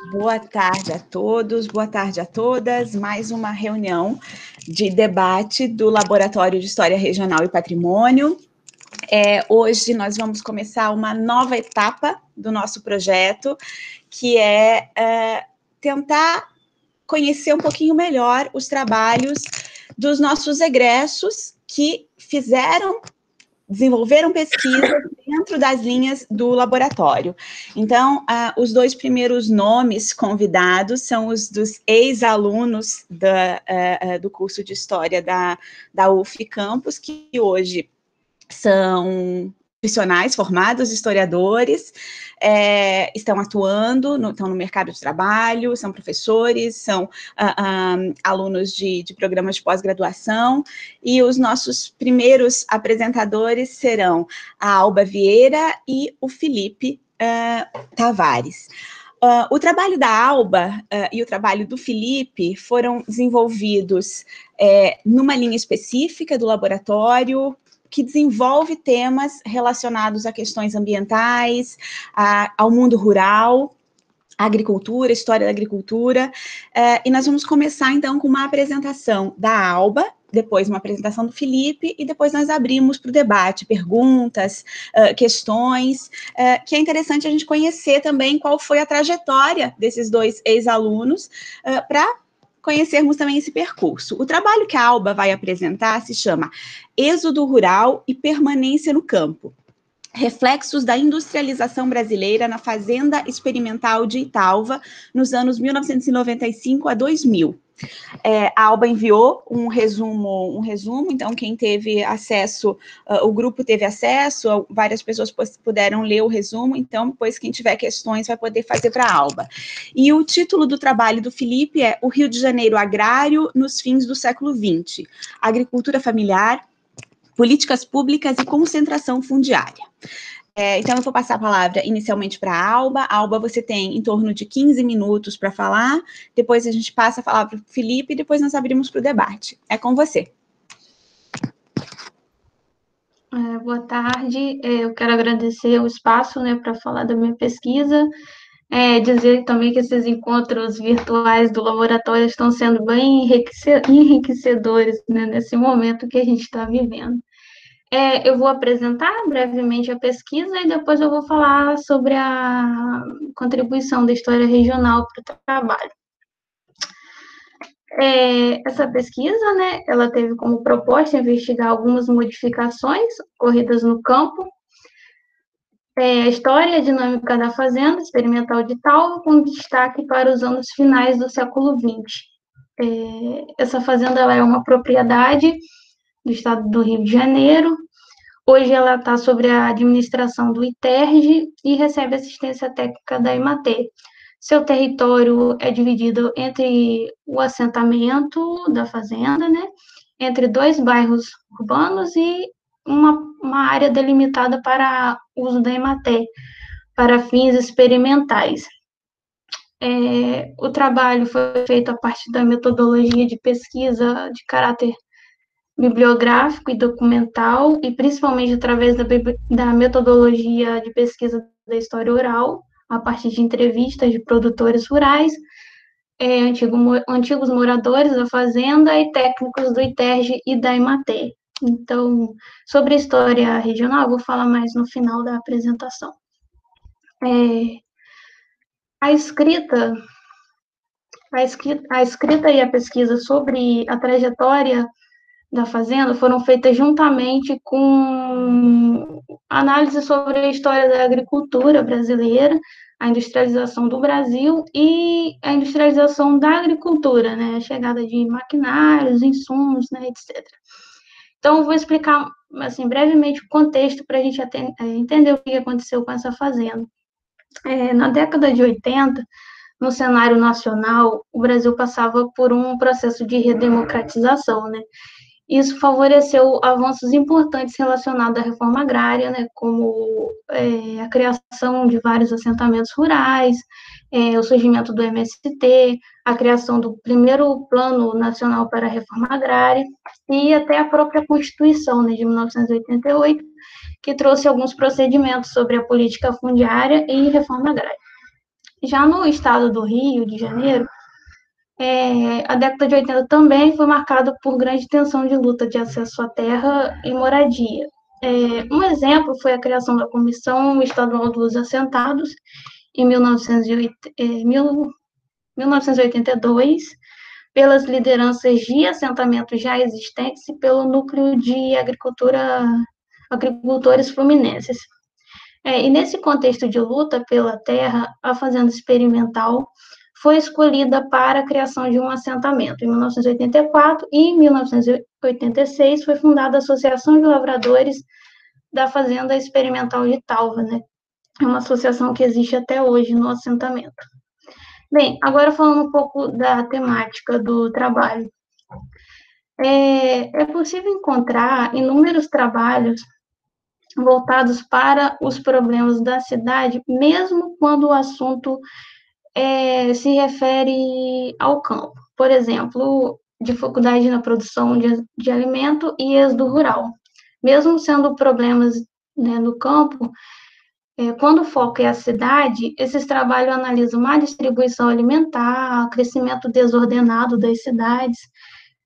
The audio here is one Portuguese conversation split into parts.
Boa tarde a todos, boa tarde a todas. Mais uma reunião de debate do Laboratório de História Regional e Patrimônio. Hoje nós vamos começar uma nova etapa do nosso projeto, que é tentar conhecer um pouquinho melhor os trabalhos dos nossos egressos que desenvolveram pesquisa dentro das linhas do laboratório. Então, os dois primeiros nomes convidados são os dos ex-alunos do curso de História da UF Campus, que hoje são profissionais formados, historiadores, estão atuando, estão no mercado de trabalho, são professores, são alunos de programas de pós-graduação, e os nossos primeiros apresentadores serão a Alba Vieira e o Felipe Tavares. O trabalho da Alba e o trabalho do Felipe foram desenvolvidos numa linha específica do laboratório, que desenvolve temas relacionados a questões ambientais, ao mundo rural, à agricultura, história da agricultura, e nós vamos começar, então, com uma apresentação da Alba, depois uma apresentação do Felipe, e depois nós abrimos para o debate, perguntas, questões, que é interessante a gente conhecer também qual foi a trajetória desses dois ex-alunos, para conhecermos também esse percurso. O trabalho que a Alba vai apresentar se chama Êxodo Rural e Permanência no Campo, reflexos da industrialização brasileira na Fazenda Experimental de Italva, nos anos 1995 a 2000. A Alba enviou um resumo, então quem teve acesso, o grupo teve acesso, várias pessoas puderam ler o resumo, então depois quem tiver questões vai poder fazer para a Alba. E o título do trabalho do Felipe é O Rio de Janeiro Agrário nos fins do século XX, Agricultura Familiar, Políticas Públicas e Concentração Fundiária. Então, eu vou passar a palavra inicialmente para a Alba. Alba, você tem em torno de 15 minutos para falar, depois a gente passa a palavra para o Felipe e depois nós abrimos para o debate. É com você. Boa tarde, eu quero agradecer o espaço, para falar da minha pesquisa, dizer também que esses encontros virtuais do laboratório estão sendo bem enriquecedores, nesse momento que a gente está vivendo. Eu vou apresentar brevemente a pesquisa e depois eu vou falar sobre a contribuição da história regional para o trabalho. Essa pesquisa, ela teve como proposta investigar algumas modificações ocorridas no campo, a história e a dinâmica da fazenda experimental de Italva, com destaque para os anos finais do século XX. Essa fazenda ela é uma propriedade do estado do Rio de Janeiro. Hoje ela está sob a administração do ITERJ e recebe assistência técnica da EMATER. Seu território é dividido entre o assentamento da fazenda, entre 2 bairros urbanos e uma área delimitada para uso da EMATER, para fins experimentais. O trabalho foi feito a partir da metodologia de pesquisa de caráter bibliográfico e documental, e principalmente através da metodologia de pesquisa da história oral, a partir de entrevistas de produtores rurais, antigos moradores da fazenda e técnicos do ITERJ e da EMATER. Então, sobre a história regional, eu vou falar mais no final da apresentação. A escrita e a pesquisa sobre a trajetória da fazenda foram feitas juntamente com análise sobre a história da agricultura brasileira, a industrialização do Brasil e a industrialização da agricultura, a chegada de maquinários, insumos, etc. Então, eu vou explicar, assim, brevemente o contexto para a gente entender o que aconteceu com essa fazenda. Na década de 80, no cenário nacional, o Brasil passava por um processo de redemocratização, Isso favoreceu avanços importantes relacionados à reforma agrária, como a criação de vários assentamentos rurais, o surgimento do MST, a criação do primeiro Plano Nacional para a Reforma Agrária e até a própria Constituição, de 1988, que trouxe alguns procedimentos sobre a política fundiária e reforma agrária. Já no estado do Rio de Janeiro, a década de 80 também foi marcada por grande tensão de luta de acesso à terra e moradia. Um exemplo foi a criação da Comissão Estadual dos Assentados, em 1982, pelas lideranças de assentamentos já existentes e pelo núcleo de agricultores fluminenses. E nesse contexto de luta pela terra, a fazenda experimental foi escolhida para a criação de um assentamento. Em 1984 e em 1986 foi fundada a Associação de Lavradores da Fazenda Experimental de Talva, né? É uma associação que existe até hoje no assentamento. Bem, agora falando um pouco da temática do trabalho. É possível encontrar inúmeros trabalhos voltados para os problemas da cidade, mesmo quando o assunto se refere ao campo. Por exemplo, dificuldade na produção de alimento e êxodo rural. Mesmo sendo problemas, né, no campo, quando o foco é a cidade, esses trabalhos analisam má distribuição alimentar, crescimento desordenado das cidades,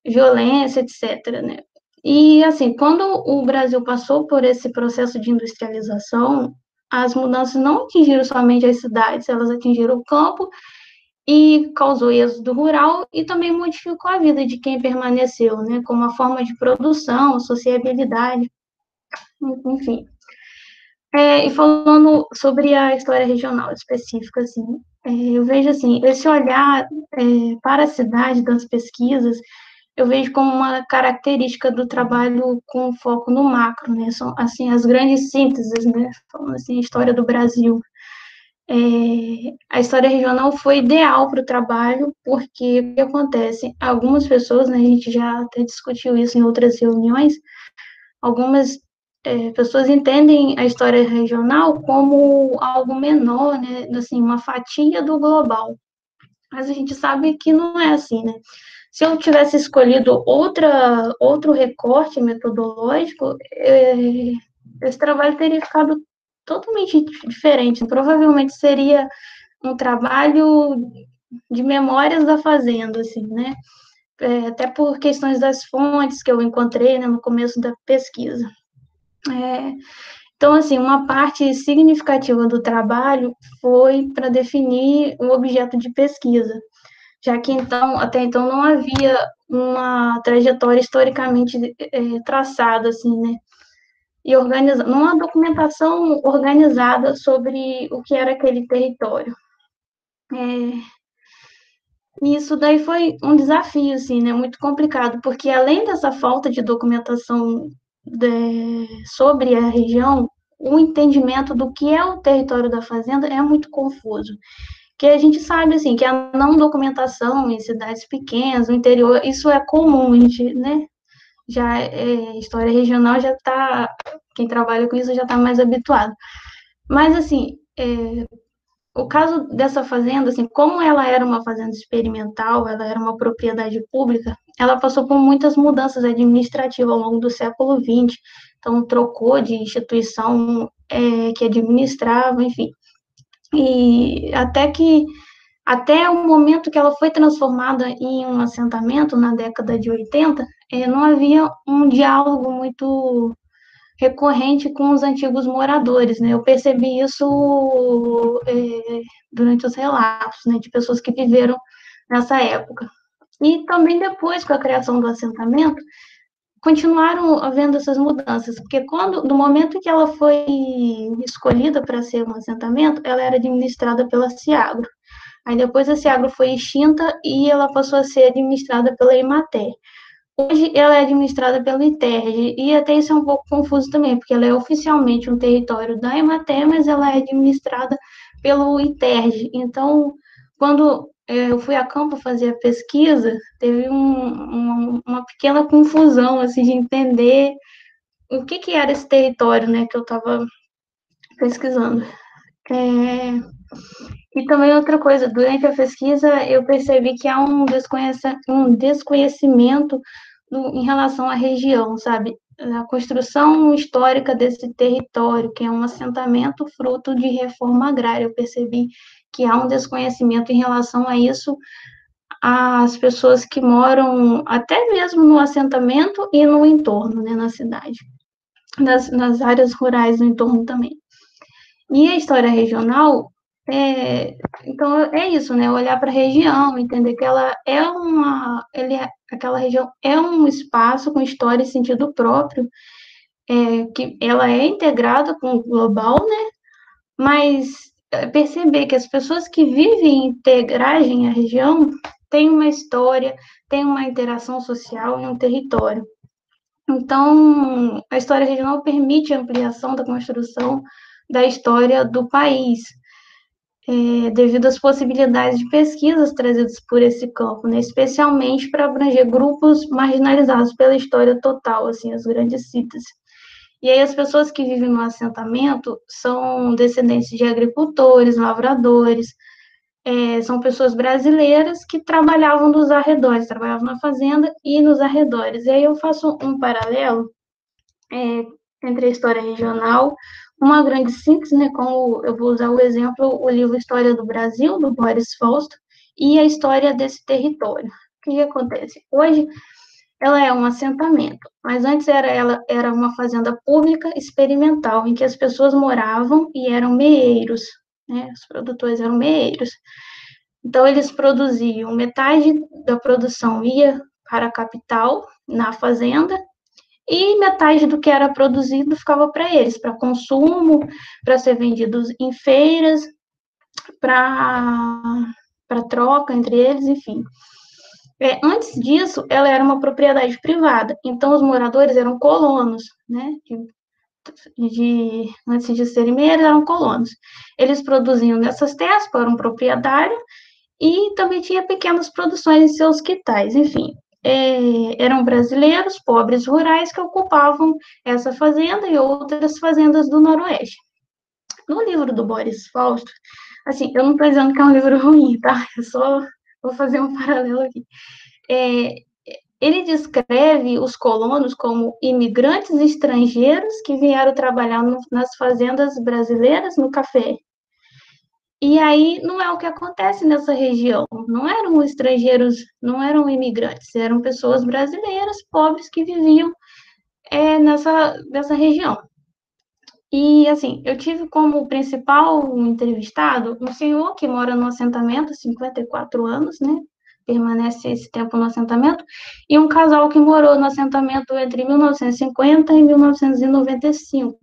violência, etc., né? E, assim, quando o Brasil passou por esse processo de industrialização, as mudanças não atingiram somente as cidades, elas atingiram o campo e causou êxodo rural e também modificou a vida de quem permaneceu, né? Como a forma de produção, sociabilidade, enfim. E falando sobre a história regional específica, assim, eu vejo, assim, esse olhar para a cidade das pesquisas, eu vejo como uma característica do trabalho com foco no macro, né, são, assim, as grandes sínteses, né, falando assim, a história do Brasil. A história regional foi ideal para o trabalho, porque o que acontece? Algumas pessoas, né, a gente já até discutiu isso em outras reuniões, algumas pessoas entendem a história regional como algo menor, né, assim, uma fatia do global. Mas a gente sabe que não é assim, né? Se eu tivesse escolhido outro recorte metodológico, esse trabalho teria ficado totalmente diferente. Provavelmente seria um trabalho de memórias da fazenda, assim, né? Até por questões das fontes que eu encontrei, né, no começo da pesquisa. Então, assim, uma parte significativa do trabalho foi para definir o objeto de pesquisa, já que até então não havia uma trajetória historicamente traçada, assim, né? E uma documentação organizada sobre o que era aquele território. E isso daí foi um desafio, assim, né? Muito complicado, porque além dessa falta de documentação sobre a região, o entendimento do que é o território da fazenda é muito confuso. Que a gente sabe, assim, que a não documentação em cidades pequenas, no interior, isso é comum, a gente, né? Já história regional já está, quem trabalha com isso já está mais habituado. Mas, assim, o caso dessa fazenda, assim, como ela era uma fazenda experimental, ela era uma propriedade pública, ela passou por muitas mudanças administrativas ao longo do século XX, então trocou de instituição que administrava, enfim. E até o momento que ela foi transformada em um assentamento, na década de 80, não havia um diálogo muito recorrente com os antigos moradores, né? Eu percebi isso durante os relatos, né, de pessoas que viveram nessa época. E também depois, com a criação do assentamento, continuaram havendo essas mudanças, porque no momento que ela foi escolhida para ser um assentamento, ela era administrada pela Ciagro. Aí depois a Ciagro foi extinta e ela passou a ser administrada pela Emater. Hoje ela é administrada pelo ITERJ, e até isso é um pouco confuso também, porque ela é oficialmente um território da Emater, mas ela é administrada pelo ITERJ. Então, quando eu fui a campo fazer a pesquisa, teve uma pequena confusão, assim, de entender o que era esse território, né, que eu estava pesquisando. E também outra coisa, durante a pesquisa eu percebi que há um desconhecimento em relação à região, sabe? construção histórica desse território, que é um assentamento fruto de reforma agrária. Eu percebi que há um desconhecimento em relação a isso, às pessoas que moram até mesmo no assentamento e no entorno, né, na cidade, nas áreas rurais no entorno também. E a história regional, então é isso, né? Olhar para a região, entender que aquela região é um espaço com história e sentido próprio, que ela é integrada com o global, né? Mas perceber que as pessoas que vivem em integragem à região têm uma história, têm uma interação social em um território. Então, a história regional permite a ampliação da construção da história do país, devido às possibilidades de pesquisas trazidas por esse campo, né, especialmente para abranger grupos marginalizados pela história total, assim, as grandes citas. E aí as pessoas que vivem no assentamento são descendentes de agricultores, lavradores, são pessoas brasileiras que trabalhavam nos arredores, trabalhavam na fazenda e nos arredores. E aí eu faço um paralelo entre a história regional, uma grande síntese, né, como eu vou usar o exemplo, o livro História do Brasil, do Boris Fausto, e a história desse território. O que acontece? Hoje, ela é um assentamento, mas antes ela era uma fazenda pública experimental, em que as pessoas moravam e eram meeiros, né, os produtores eram meeiros. Então, eles produziam, metade da produção ia para a capital, na fazenda, e metade do que era produzido ficava para eles, para consumo, para ser vendidos em feiras, para troca entre eles, enfim. Antes disso, ela era uma propriedade privada, então os moradores eram colonos, né? Antes de serem meios, eram colonos. Eles produziam nessas terras para um proprietário e também tinha pequenas produções em seus quintais, enfim. Eram brasileiros, pobres rurais, que ocupavam essa fazenda e outras fazendas do Noroeste. No livro do Boris Fausto, assim, eu não estou dizendo que é um livro ruim, tá? Eu só vou fazer um paralelo aqui. Ele descreve os colonos como imigrantes estrangeiros que vieram trabalhar nas fazendas brasileiras no café. E aí não é o que acontece nessa região. Não eram estrangeiros, não eram imigrantes, eram pessoas brasileiras, pobres, que viviam nessa região. E, assim, eu tive como principal entrevistado um senhor que mora no assentamento há 54 anos, né? Permanece esse tempo no assentamento, e um casal que morou no assentamento entre 1950 e 1995.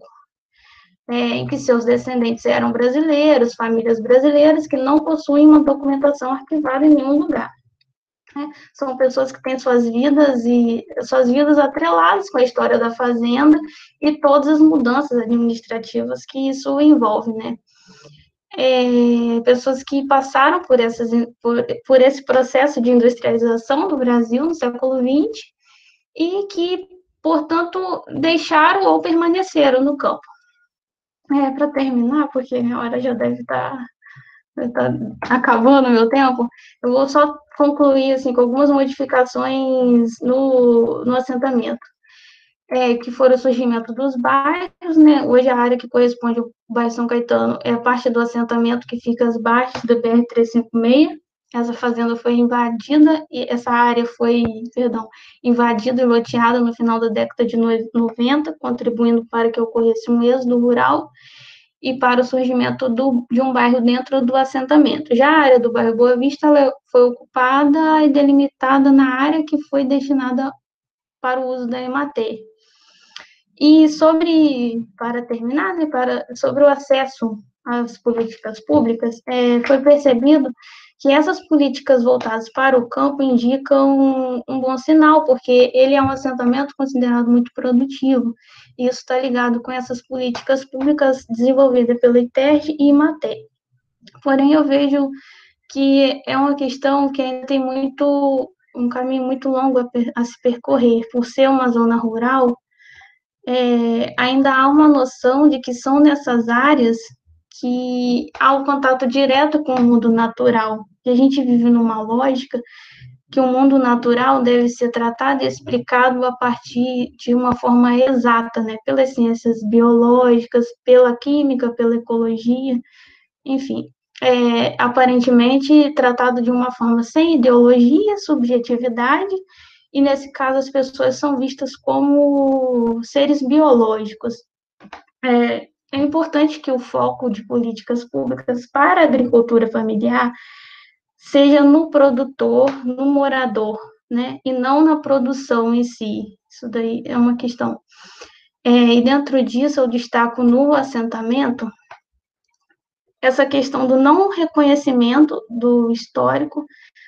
Em que seus descendentes eram brasileiros, famílias brasileiras que não possuem uma documentação arquivada em nenhum lugar. São pessoas que têm suas vidas atreladas com a história da fazenda e todas as mudanças administrativas que isso envolve, né? Pessoas que passaram por esse processo de industrialização do Brasil no século XX e que, portanto, deixaram ou permaneceram no campo. Para terminar, porque a hora já deve estar acabando o meu tempo, eu vou só concluir assim, com algumas modificações no assentamento, que foram o surgimento dos bairros, né? Hoje a área que corresponde ao bairro São Caetano é a parte do assentamento que fica às baixas da BR-356. Essa fazenda foi invadida, e essa área foi, invadida e loteada no final da década de 90, contribuindo para que ocorresse um êxodo rural e para o surgimento de um bairro dentro do assentamento. Já a área do bairro Boa Vista foi ocupada e delimitada na área que foi destinada para o uso da Emater. E para terminar, né, sobre o acesso às políticas públicas, foi percebido que essas políticas voltadas para o campo indicam um bom sinal, porque ele é um assentamento considerado muito produtivo, e isso está ligado com essas políticas públicas desenvolvidas pela ITERJ e Imater. Porém, eu vejo que é uma questão que ainda tem um caminho muito longo a se percorrer. Por ser uma zona rural, ainda há uma noção de que são nessas áreas que há um contato direto com o mundo natural. E a gente vive numa lógica que o mundo natural deve ser tratado e explicado a partir de uma forma exata, né, pelas ciências biológicas, pela química, pela ecologia, enfim, aparentemente tratado de uma forma sem ideologia, subjetividade, e nesse caso as pessoas são vistas como seres biológicos. É importante que o foco de políticas públicas para a agricultura familiar seja no produtor, no morador, né, e não na produção em si. Isso daí é uma questão. E dentro disso, eu destaco no assentamento essa questão do não reconhecimento do histórico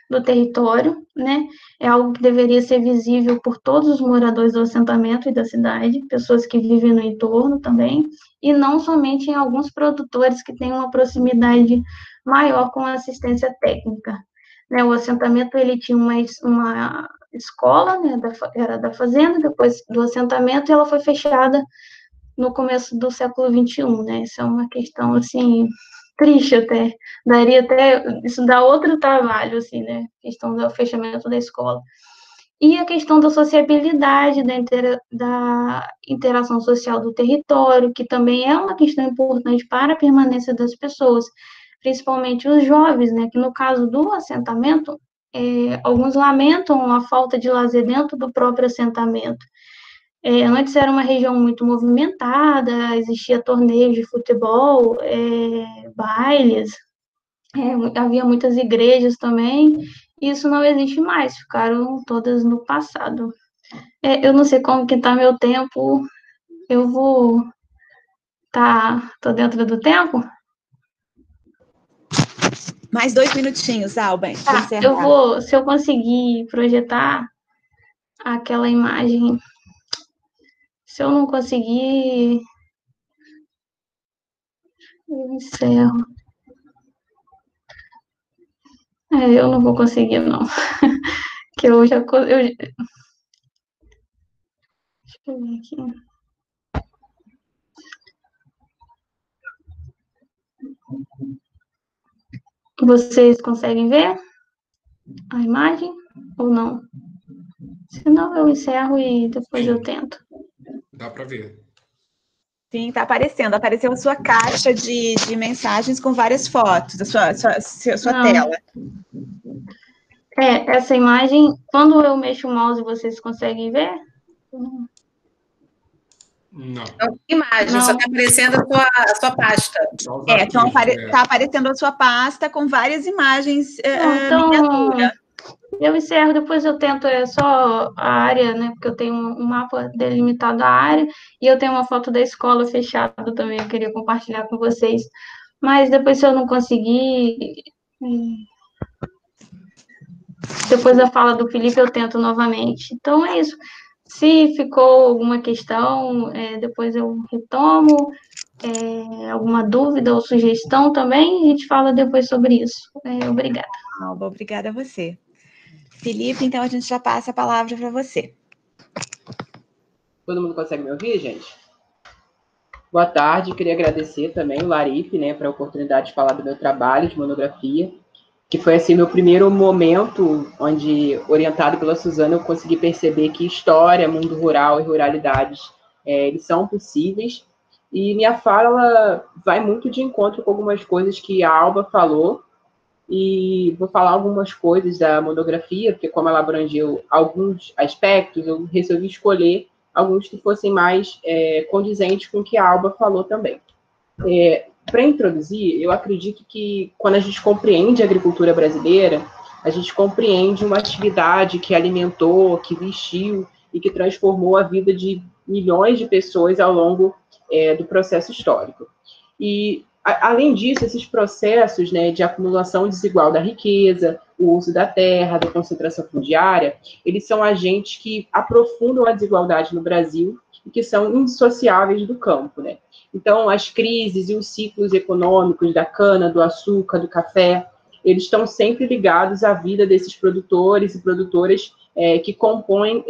do território, né? É algo que deveria ser visível por todos os moradores do assentamento e da cidade, pessoas que vivem no entorno também, e não somente em alguns produtores que têm uma proximidade maior com a assistência técnica. Né? O assentamento ele tinha uma escola, né, era da fazenda, depois do assentamento, e ela foi fechada no começo do século XXI, né? Isso é uma questão, assim, triste até, isso dá outro trabalho, assim, né, a questão do fechamento da escola. E a questão da sociabilidade, da interação social do território, que também é uma questão importante para a permanência das pessoas, principalmente os jovens, né, que no caso do assentamento, alguns lamentam a falta de lazer dentro do próprio assentamento. Antes era uma região muito movimentada, existia torneios de futebol, bailes, havia muitas igrejas também, e isso não existe mais, ficaram todas no passado. Eu não sei como que está meu tempo, eu vou... Tô dentro do tempo? Mais 2 minutinhos, Alba, para encerrar. Eu vou, se eu conseguir projetar aquela imagem, se eu não conseguir, eu encerro. Eu não vou conseguir, não. Que eu já... Deixa eu ver aqui. Vocês conseguem ver a imagem ou não? Se não, eu encerro e depois eu tento. Dá para ver. Sim, está aparecendo. Apareceu a sua caixa de mensagens com várias fotos, a sua tela. Essa imagem, quando eu mexo o mouse, vocês conseguem ver? Não. Imagem, não. Só está aparecendo a sua pasta. Então está aparecendo a sua pasta com várias imagens então, miniatura. Eu encerro, depois eu tento, só a área, né, porque eu tenho um mapa delimitado à área, e eu tenho uma foto da escola fechada também, eu queria compartilhar com vocês. Mas depois, se eu não conseguir, depois da fala do Felipe, eu tento novamente. Então, é isso. Se ficou alguma questão, depois eu retomo, alguma dúvida ou sugestão também, a gente fala depois sobre isso. Obrigada. Alba, obrigada a você. Felipe, então a gente já passa a palavra para você. Todo mundo consegue me ouvir, gente? Boa tarde, queria agradecer também o Laripe, né, para a oportunidade de falar do meu trabalho de monografia, que foi assim meu primeiro momento onde, orientado pela Suzana, eu consegui perceber que história, mundo rural e ruralidades, eles são possíveis. E minha fala vai muito de encontro com algumas coisas que a Alba falou, e vou falar algumas coisas da monografia, porque como ela abrangeu alguns aspectos, eu resolvi escolher alguns que fossem mais condizentes com o que a Alba falou também. Para introduzir, eu acredito que quando a gente compreende a agricultura brasileira, a gente compreende uma atividade que alimentou, que vestiu e que transformou a vida de milhões de pessoas ao longo do processo histórico. E, além disso, esses processos, né, de acumulação desigual da riqueza, o uso da terra, da concentração fundiária, eles são agentes que aprofundam a desigualdade no Brasil e que são indissociáveis do campo, né? Então, as crises e os ciclos econômicos da cana, do açúcar, do café, eles estão sempre ligados à vida desses produtores e produtoras que compõem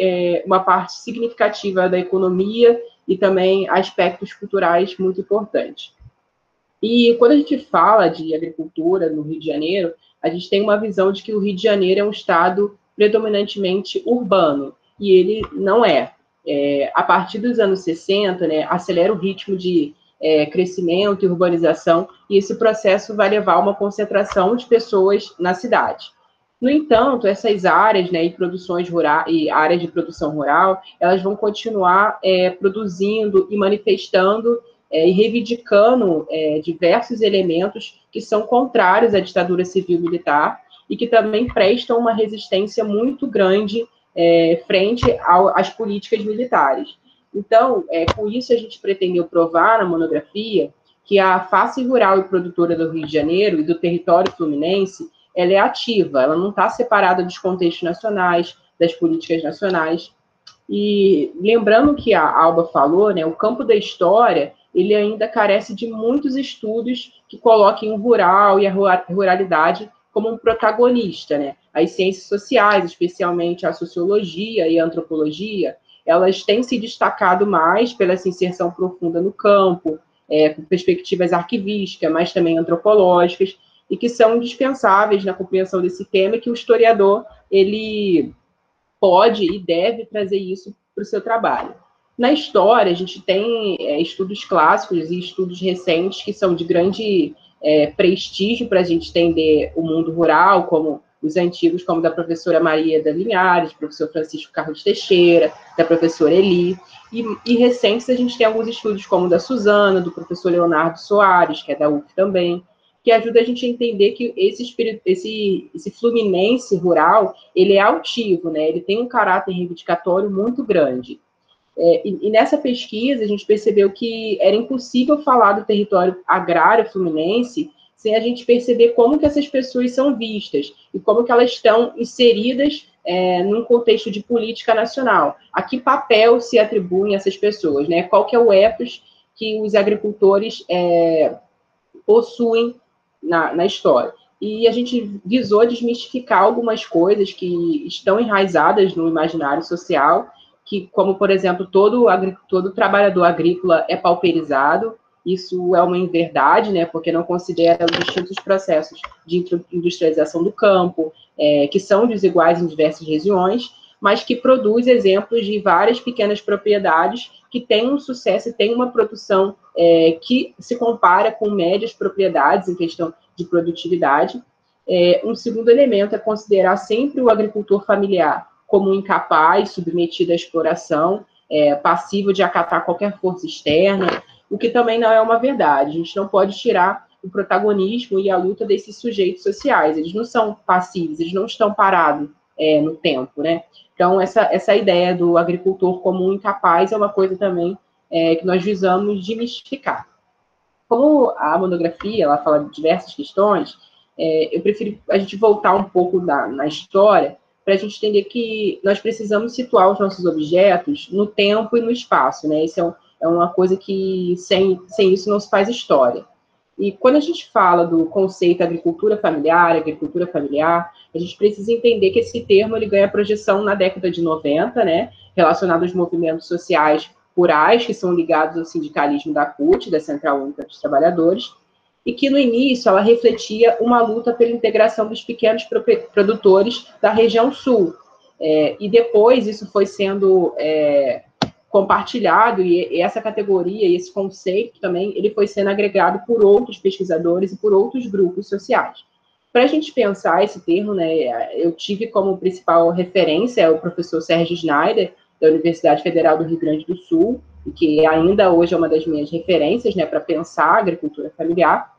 uma parte significativa da economia e também aspectos culturais muito importantes. E quando a gente fala de agricultura no Rio de Janeiro, a gente tem uma visão de que o Rio de Janeiro é um estado predominantemente urbano, e ele não é. A partir dos anos 60, né, acelera o ritmo de crescimento e urbanização, e esse processo vai levar a uma concentração de pessoas na cidade. No entanto, essas áreas, né, e áreas de produção rural, elas vão continuar produzindo e manifestando e reivindicando diversos elementos que são contrários à ditadura civil-militar e que também prestam uma resistência muito grande frente às políticas militares. Então, com isso a gente pretendeu provar na monografia que a face rural e produtora do Rio de Janeiro e do território fluminense, ela é ativa, ela não está separada dos contextos nacionais, das políticas nacionais. E lembrando que a Alba falou, né, o campo da história, ele ainda carece de muitos estudos que coloquem o rural e a ruralidade como um protagonista, né? As ciências sociais, especialmente a sociologia e a antropologia, elas têm se destacado mais pela essa inserção profunda no campo, com perspectivas arquivísticas, mas também antropológicas, e que são indispensáveis na compreensão desse tema, e que o historiador, ele pode e deve trazer isso para o seu trabalho. Na história, a gente tem estudos clássicos e estudos recentes que são de grande prestígio para a gente entender o mundo rural, como os antigos, como da professora Maria da Linhares, do professor Francisco Carlos Teixeira, da professora Eli, e recentes a gente tem alguns estudos como o da Suzana, do professor Leonardo Soares, que é da UF também, que ajuda a gente a entender que esse fluminense rural, ele é altivo, né? Ele tem um caráter reivindicatório muito grande. E nessa pesquisa, a gente percebeu que era impossível falar do território agrário fluminense sem a gente perceber como que essas pessoas são vistas e como que elas estão inseridas num contexto de política nacional. A que papel se atribuem essas pessoas, né? Qual que é o ethos que os agricultores possuem na história. E a gente visou desmistificar algumas coisas que estão enraizadas no imaginário social, que, como, por exemplo, todo trabalhador agrícola é pauperizado. Isso é uma inverdade, né, porque não considera os distintos processos de industrialização do campo, que são desiguais em diversas regiões, mas que produz exemplos de várias pequenas propriedades que têm um sucesso e têm uma produção que se compara com médias propriedades em questão de produtividade. Um segundo elemento é considerar sempre o agricultor familiar como incapaz, submetido à exploração, passivo de acatar qualquer força externa, o que também não é uma verdade. A gente não pode tirar o protagonismo e a luta desses sujeitos sociais. Eles não são passivos, eles não estão parados no tempo, né? Então, essa ideia do agricultor como um incapaz é uma coisa também que nós visamos desmistificar. Como a monografia ela fala de diversas questões, eu prefiro a gente voltar um pouco na história para a gente entender que nós precisamos situar os nossos objetos no tempo e no espaço, né? Isso é uma coisa que sem isso não se faz história. E quando a gente fala do conceito agricultura familiar, a gente precisa entender que esse termo ele ganha projeção na década de 90, né, relacionado aos movimentos sociais rurais, que são ligados ao sindicalismo da CUT, da Central Única dos Trabalhadores, e que no início ela refletia uma luta pela integração dos pequenos produtores da região sul. E depois isso foi sendo compartilhado, e essa categoria e esse conceito também, ele foi sendo agregado por outros pesquisadores e por outros grupos sociais. Para a gente pensar esse termo, né, eu tive como principal referência o professor Sérgio Schneider, da Universidade Federal do Rio Grande do Sul, e que ainda hoje é uma das minhas referências, né, para pensar a agricultura familiar,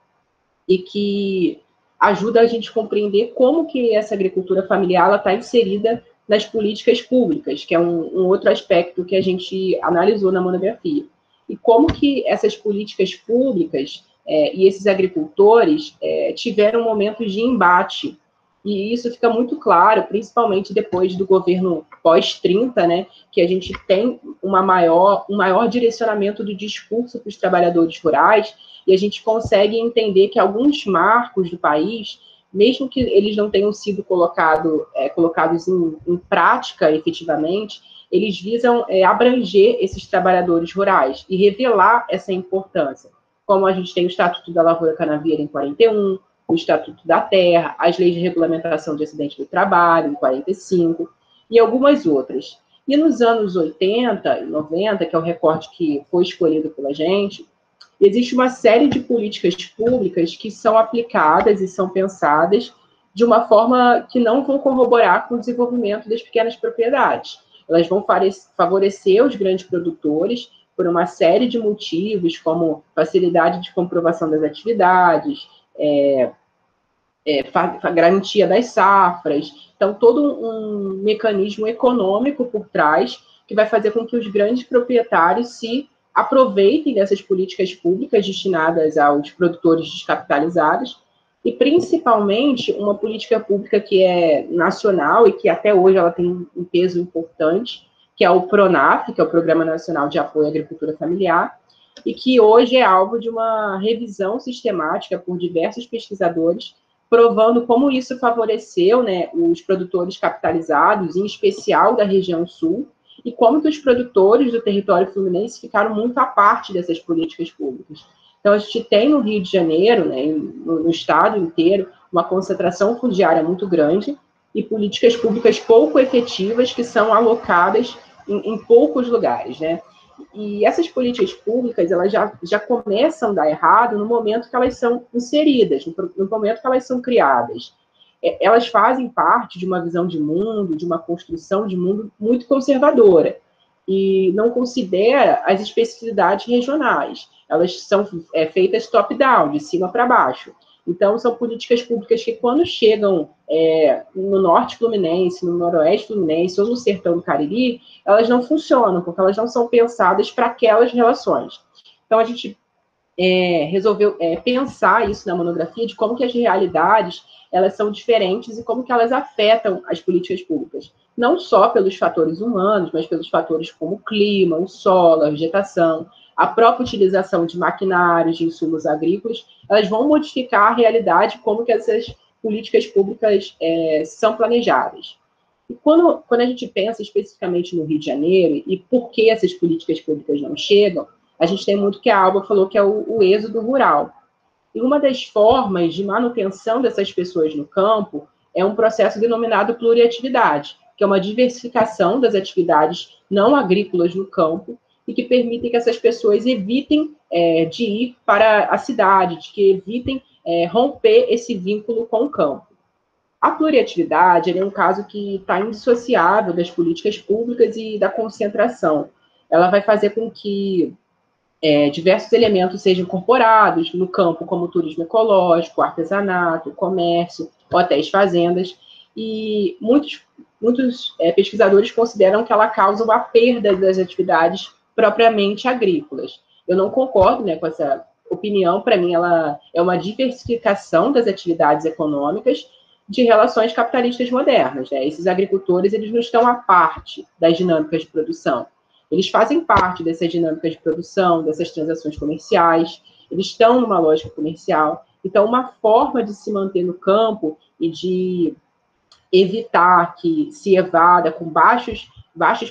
e que ajuda a gente a compreender como que essa agricultura familiar está inserida nas políticas públicas, que é um outro aspecto que a gente analisou na monografia. E como que essas políticas públicas e esses agricultores tiveram momentos de embate. E isso fica muito claro, principalmente depois do governo pós-30, né, que a gente tem um maior direcionamento do discurso para os trabalhadores rurais, e a gente consegue entender que alguns marcos do país, mesmo que eles não tenham sido colocados em prática efetivamente, eles visam abranger esses trabalhadores rurais e revelar essa importância. Como a gente tem o Estatuto da Lavoura Canavieira em 41, o Estatuto da Terra, as leis de regulamentação de acidente do trabalho, em 45, e algumas outras. E nos anos 80 e 90, que é o recorte que foi escolhido pela gente, existe uma série de políticas públicas que são aplicadas e são pensadas de uma forma que não vão corroborar com o desenvolvimento das pequenas propriedades. Elas vão favorecer os grandes produtores por uma série de motivos, como facilidade de comprovação das atividades, garantia das safras. Então, todo um mecanismo econômico por trás que vai fazer com que os grandes proprietários se aproveitem dessas políticas públicas destinadas aos produtores descapitalizados e, principalmente, uma política pública que é nacional e que até hoje ela tem um peso importante, que é o PRONAF, que é o Programa Nacional de Apoio à Agricultura Familiar, e que hoje é alvo de uma revisão sistemática por diversos pesquisadores, provando como isso favoreceu, né, os produtores capitalizados, em especial da região sul, e como que os produtores do território fluminense ficaram muito à parte dessas políticas públicas. Então, a gente tem no Rio de Janeiro, né, no estado inteiro, uma concentração fundiária muito grande e políticas públicas pouco efetivas que são alocadas em poucos lugares, né? E essas políticas públicas, elas já começam a dar errado no momento que elas são inseridas, no momento que elas são criadas. Elas fazem parte de uma visão de mundo, de uma construção de mundo muito conservadora, e não considera as especificidades regionais. Elas são feitas top-down, de cima para baixo. Então, são políticas públicas que, quando chegam no norte fluminense, no noroeste fluminense ou no sertão do Cariri, elas não funcionam, porque elas não são pensadas para aquelas relações. Então, a gente resolveu pensar isso na monografia, de como que as realidades elas são diferentes e como que elas afetam as políticas públicas. Não só pelos fatores humanos, mas pelos fatores como o clima, o solo, a vegetação, a própria utilização de maquinários, de insumos agrícolas, elas vão modificar a realidade, como que essas políticas públicas são planejadas. E quando a gente pensa especificamente no Rio de Janeiro, e por que essas políticas públicas não chegam, a gente tem muito que a Alba falou, que é o êxodo rural. E uma das formas de manutenção dessas pessoas no campo é um processo denominado pluriatividade, que é uma diversificação das atividades não agrícolas no campo, e que permitem que essas pessoas evitem de ir para a cidade, de que evitem romper esse vínculo com o campo. A pluriatividade é um caso que está indissociável das políticas públicas e da concentração. Ela vai fazer com que diversos elementos sejam incorporados no campo, como o turismo ecológico, o artesanato, o comércio, ou até as fazendas, e muitos pesquisadores consideram que ela causa uma perda das atividades propriamente agrícolas. Eu não concordo, né, com essa opinião. Para mim, ela é uma diversificação das atividades econômicas de relações capitalistas modernas, né? Esses agricultores, eles não estão à parte das dinâmicas de produção. Eles fazem parte dessas dinâmicas de produção, dessas transações comerciais, eles estão numa lógica comercial. Então, uma forma de se manter no campo e de evitar que se evada com baixas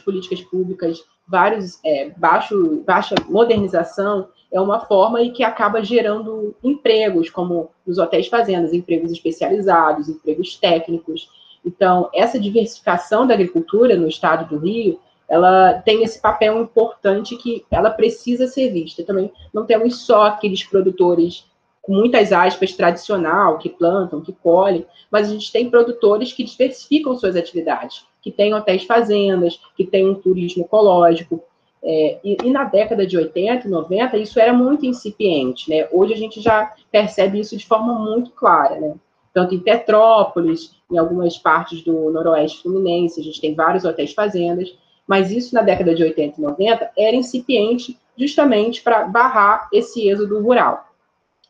políticas públicas, baixa modernização, é uma forma e que acaba gerando empregos, como nos hotéis fazendas, empregos especializados, empregos técnicos. Então, essa diversificação da agricultura no estado do Rio, ela tem esse papel importante que ela precisa ser vista. Também não temos só aqueles produtores, com muitas aspas, tradicional, que plantam, que colhem, mas a gente tem produtores que diversificam suas atividades, que têm hotéis fazendas, que têm um turismo ecológico. E na década de 80 e 90, isso era muito incipiente, né? Hoje a gente já percebe isso de forma muito clara, né? Tanto em Petrópolis, em algumas partes do noroeste fluminense, a gente tem vários hotéis fazendas, mas isso na década de 80 e 90 era incipiente justamente para barrar esse êxodo rural.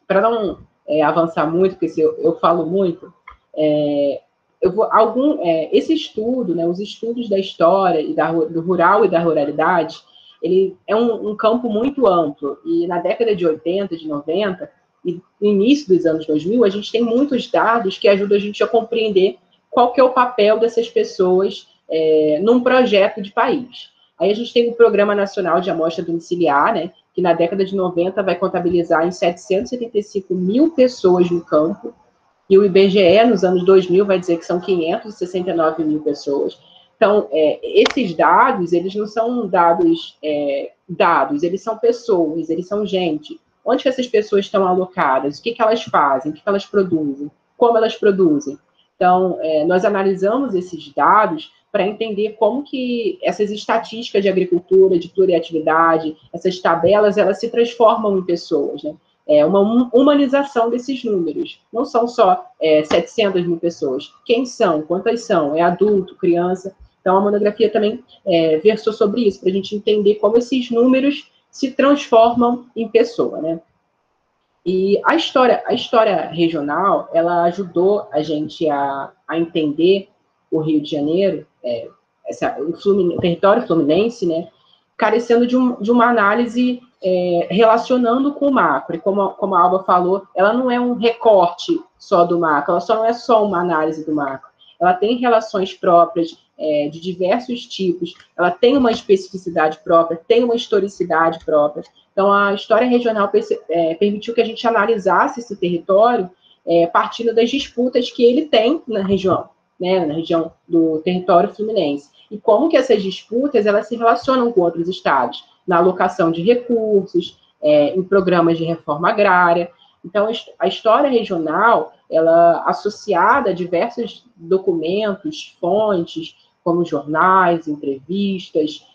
Para não avançar muito, porque eu falo muito, esse estudo, né, os estudos da história e do rural e da ruralidade, ele é um campo muito amplo, e na década de 80, de 90, e no início dos anos 2000, a gente tem muitos dados que ajudam a gente a compreender qual que é o papel dessas pessoas num projeto de país. Aí a gente tem o Programa Nacional de Amostra Domiciliar, né, que na década de 90 vai contabilizar em 775 mil pessoas no campo, E o IBGE, nos anos 2000, vai dizer que são 569 mil pessoas. Então, esses dados, eles não são dados, eles são pessoas, eles são gente. Onde que essas pessoas estão alocadas? O que elas fazem? O que elas produzem? Como elas produzem? Então, nós analisamos esses dados para entender como que essas estatísticas de agricultura, de pluriatividade, essas tabelas, elas se transformam em pessoas, né? É uma humanização desses números. Não são só 700 mil pessoas. Quem são? Quantas são? É adulto, criança? Então, a monografia também versou sobre isso, para a gente entender como esses números se transformam em pessoa, né? E a história regional, ela ajudou a gente a entender o Rio de Janeiro, o território fluminense, né, carecendo de uma análise relacionando com o macro. E como a Alba falou, ela não é um recorte só do macro, ela só não é só uma análise do macro. Ela tem relações próprias de diversos tipos, ela tem uma especificidade própria, tem uma historicidade própria. Então, a história regional permitiu que a gente analisasse esse território partindo das disputas que ele tem na região, né, na região do território fluminense. E como que essas disputas elas se relacionam com outros estados, na alocação de recursos, em programas de reforma agrária. Então, a história regional, ela associada a diversos documentos, fontes, como jornais, entrevistas,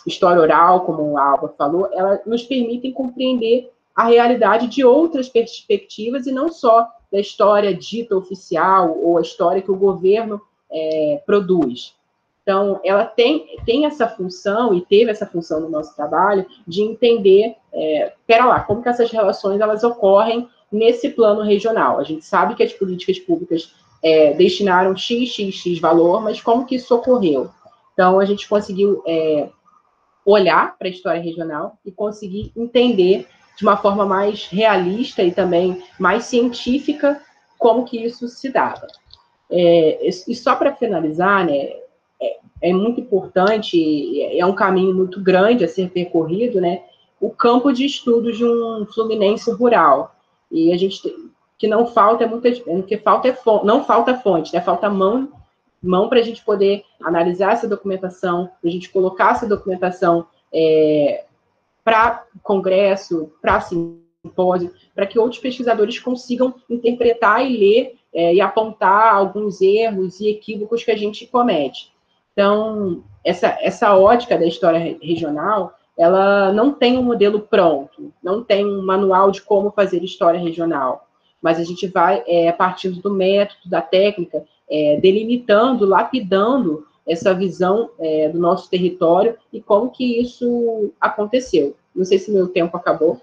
história oral, como a Alba falou, ela nos permitem compreender a realidade de outras perspectivas e não só da história dita oficial ou a história que o governo produz. Então, ela tem essa função, e teve essa função no nosso trabalho, de entender, como que essas relações elas ocorrem nesse plano regional. A gente sabe que as políticas públicas destinaram x valor, mas como que isso ocorreu? Então, a gente conseguiu olhar para a história regional e conseguir entender de uma forma mais realista e também mais científica como que isso se dava. E só para finalizar, né, é muito importante, é um caminho muito grande a ser percorrido, né, o campo de estudos de um fluminense rural. E a gente, que não falta, não falta fonte, né, falta mão para a gente poder analisar essa documentação, para a gente colocar essa documentação para congresso, para simpósio, para que outros pesquisadores consigam interpretar e ler e apontar alguns erros e equívocos que a gente comete. Então, essa ótica da história regional, ela não tem um modelo pronto, não tem um manual de como fazer história regional, mas a gente vai, a partir do método, da técnica, delimitando, lapidando essa visão do nosso território e como que isso aconteceu. Não sei se meu tempo acabou.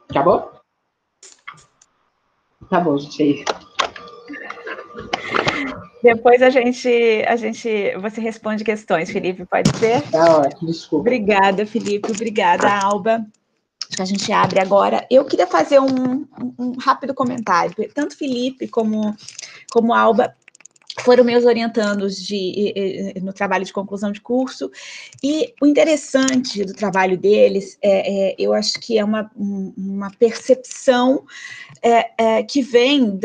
Acabou? Tá bom, gente. Depois você responde questões, Felipe, pode ser? Tá ótimo, desculpa. Obrigada, Felipe, obrigada, Alba. Acho que a gente abre agora. Eu queria fazer um rápido comentário. Tanto Felipe como Alba foram meus orientandos no trabalho de conclusão de curso, e o interessante do trabalho deles, eu acho que é uma percepção que vem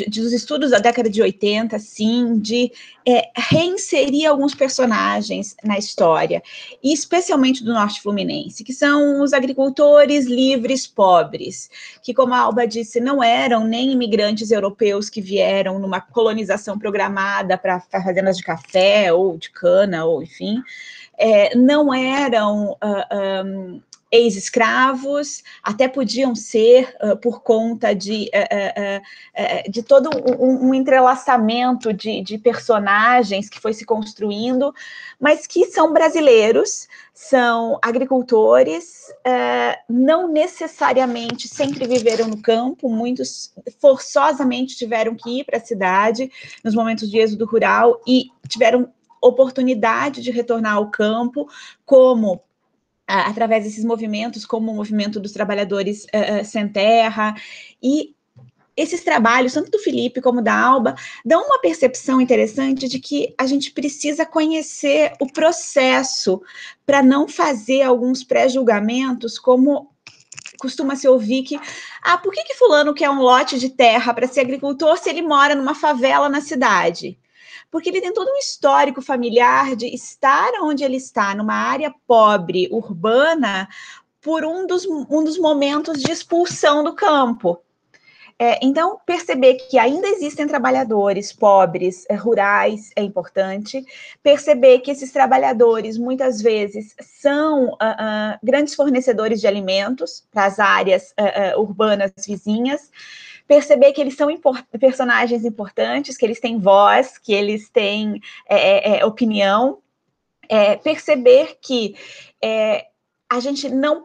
dos estudos da década de 80, assim, de reinserir alguns personagens na história, e especialmente do Norte Fluminense, que são os agricultores livres pobres, que, como a Alba disse, não eram nem imigrantes europeus que vieram numa colonização programada para fazendas de café ou de cana, ou enfim, não eram ex-escravos, até podiam ser por conta de todo um entrelaçamento de personagens que foi se construindo, mas que são brasileiros, são agricultores, não necessariamente sempre viveram no campo, muitos forçosamente tiveram que ir para a cidade nos momentos de êxodo rural e tiveram oportunidade de retornar ao campo, como através desses movimentos, como o movimento dos trabalhadores sem terra, e esses trabalhos, tanto do Felipe como da Alba, dão uma percepção interessante de que a gente precisa conhecer o processo para não fazer alguns pré-julgamentos, como costuma se ouvir que, por que fulano quer um lote de terra para ser agricultor se ele mora numa favela na cidade? Porque ele tem todo um histórico familiar de estar onde ele está, numa área pobre, urbana, por um dos momentos de expulsão do campo. Então, perceber que ainda existem trabalhadores pobres, rurais, é importante. Perceber que esses trabalhadores, muitas vezes, são grandes fornecedores de alimentos para as áreas urbanas vizinhas. Perceber que eles são personagens importantes, que eles têm voz, que eles têm opinião. Perceber que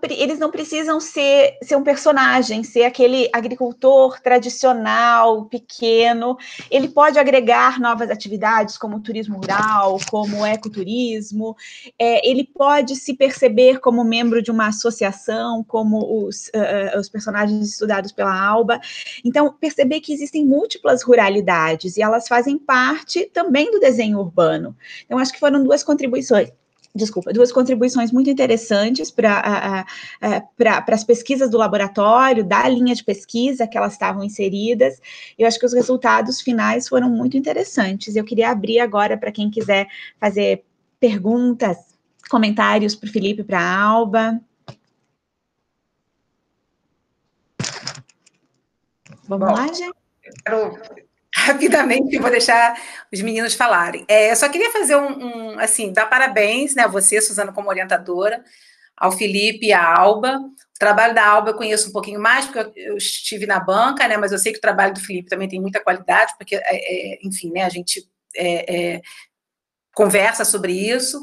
eles não precisam ser um personagem, ser aquele agricultor tradicional, pequeno. Ele pode agregar novas atividades, como o turismo rural, como o ecoturismo. Ele pode se perceber como membro de uma associação, como os personagens estudados pela Alba. Então, perceber que existem múltiplas ruralidades, e elas fazem parte também do desenho urbano. Então, acho que foram duas contribuições muito interessantes para as pesquisas do laboratório, da linha de pesquisa que elas estavam inseridas. Eu acho que os resultados finais foram muito interessantes. Eu queria abrir agora para quem quiser fazer perguntas, comentários para o Felipe e para a Alba. Vamos lá, gente? Rapidamente, eu vou deixar os meninos falarem. Eu só queria fazer dar parabéns, né, a você, Suzana, como orientadora, ao Felipe e à Alba. O trabalho da Alba eu conheço um pouquinho mais, porque eu estive na banca, né, mas eu sei que o trabalho do Felipe também tem muita qualidade, porque, enfim, né, a gente conversa sobre isso.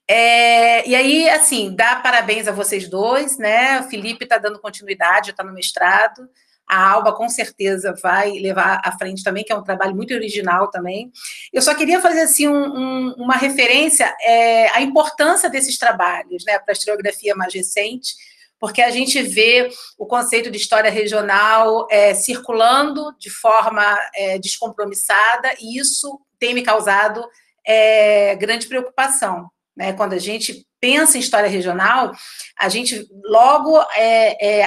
E aí, assim, dá parabéns a vocês dois, né, o Felipe está dando continuidade, já está no mestrado. A Alba, com certeza, vai levar à frente também, que é um trabalho muito original também. Eu só queria fazer, assim, uma referência à importância desses trabalhos, né, para a historiografia mais recente, porque a gente vê o conceito de história regional circulando de forma descompromissada, e isso tem me causado grande preocupação, né? Quando a gente pensa em história regional, a gente logo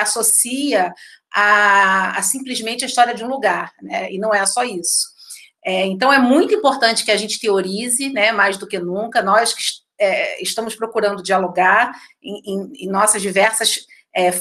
associa a simplesmente a história de um lugar, né? E não é só isso. Então, é muito importante que a gente teorize, né, mais do que nunca. Nós que estamos procurando dialogar em nossas diversas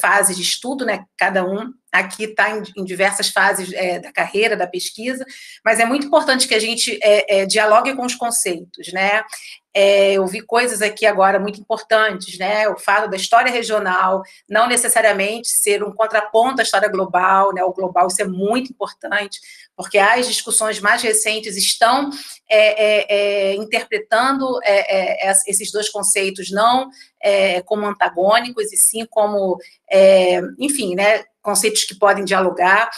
fases de estudo, né? Cada um aqui está em diversas fases da carreira, da pesquisa, mas é muito importante que a gente dialogue com os conceitos, né? Eu vi coisas aqui agora muito importantes, né? O fato da história regional não necessariamente ser um contraponto à história global, né? O global, isso é muito importante, porque as discussões mais recentes estão interpretando esses dois conceitos não como antagônicos, e sim como, enfim, né? Conceitos que podem dialogar.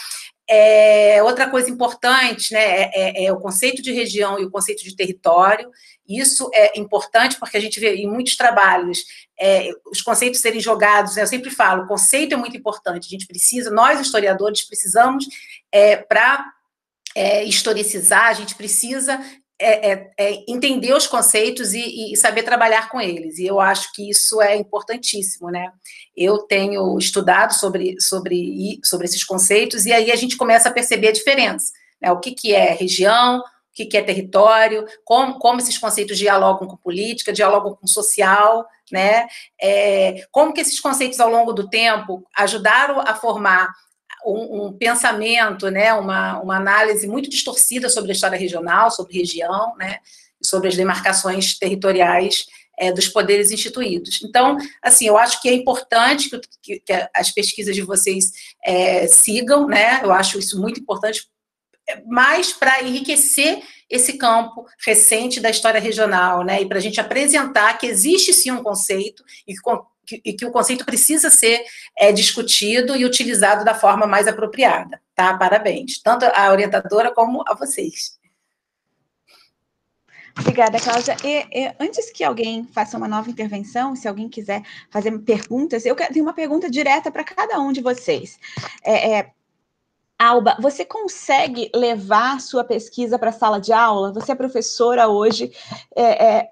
Outra coisa importante, né, é o conceito de região e o conceito de território. Isso é importante porque a gente vê em muitos trabalhos os conceitos serem jogados, né, eu sempre falo, o conceito é muito importante, a gente precisa, nós historiadores precisamos, para historicizar, a gente precisa entender os conceitos e saber trabalhar com eles, e eu acho que isso é importantíssimo, né? Eu tenho estudado sobre esses conceitos, e aí a gente começa a perceber a diferença, né? O que é região, o que é território, como esses conceitos dialogam com política, dialogam com social, né? Como que esses conceitos, ao longo do tempo, ajudaram a formar um pensamento, né, uma análise muito distorcida sobre a história regional, sobre região, né, sobre as demarcações territoriais dos poderes instituídos. Então, assim, eu acho que é importante que as pesquisas de vocês sigam, né, eu acho isso muito importante, mais para enriquecer esse campo recente da história regional, né, e para a gente apresentar que existe sim um conceito e que o conceito precisa ser discutido e utilizado da forma mais apropriada, tá? Parabéns, tanto à orientadora como a vocês. Obrigada, Cláudia. Antes que alguém faça uma nova intervenção, se alguém quiser fazer perguntas, eu tenho uma pergunta direta para cada um de vocês. Alba, você consegue levar sua pesquisa para a sala de aula? Você é professora hoje.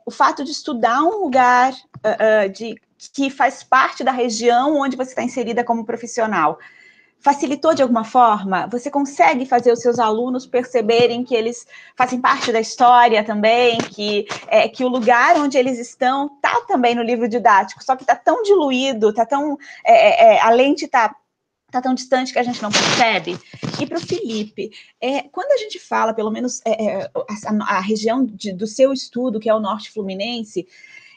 O fato de estudar um lugar que faz parte da região onde você está inserida como profissional, facilitou de alguma forma? Você consegue fazer os seus alunos perceberem que eles fazem parte da história também, que o lugar onde eles estão está também no livro didático, só que está tão diluído, está tão... a lente está tão distante que a gente não percebe? E para o Felipe, quando a gente fala, pelo menos a região do seu estudo, que é o Norte Fluminense,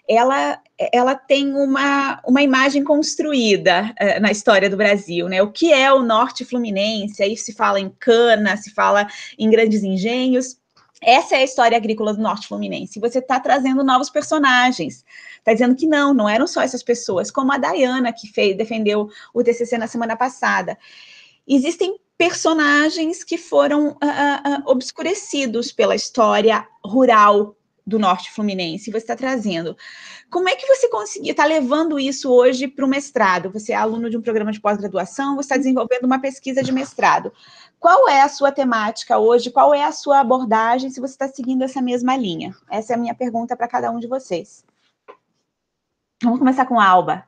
ela tem uma imagem construída na história do Brasil, né? O que é o Norte Fluminense? Aí se fala em cana, se fala em grandes engenhos. Essa é a história agrícola do Norte Fluminense. Você está trazendo novos personagens. Está dizendo que não eram só essas pessoas, como a Dayana, que defendeu o TCC na semana passada. Existem personagens que foram obscurecidos pela história rural do Norte Fluminense, você está trazendo. Como é que você está levando isso hoje para o mestrado? Você é aluno de um programa de pós-graduação, você está desenvolvendo uma pesquisa de mestrado. Qual é a sua temática hoje? Qual é a sua abordagem, se você está seguindo essa mesma linha? Essa é a minha pergunta para cada um de vocês. Vamos começar com a Alba.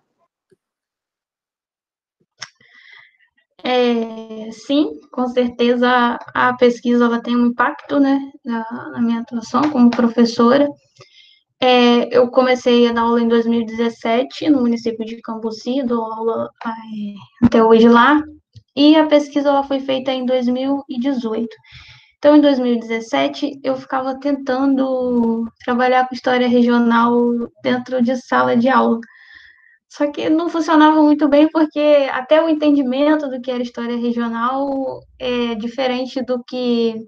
Sim, com certeza a pesquisa ela tem um impacto, né, na minha atuação como professora. Eu comecei a dar aula em 2017 no município de Cambuci, dou aula até hoje lá, e a pesquisa ela foi feita em 2018. Então, em 2017, eu ficava tentando trabalhar com história regional dentro de sala de aula. Só que não funcionava muito bem, porque até o entendimento do que era história regional é diferente do que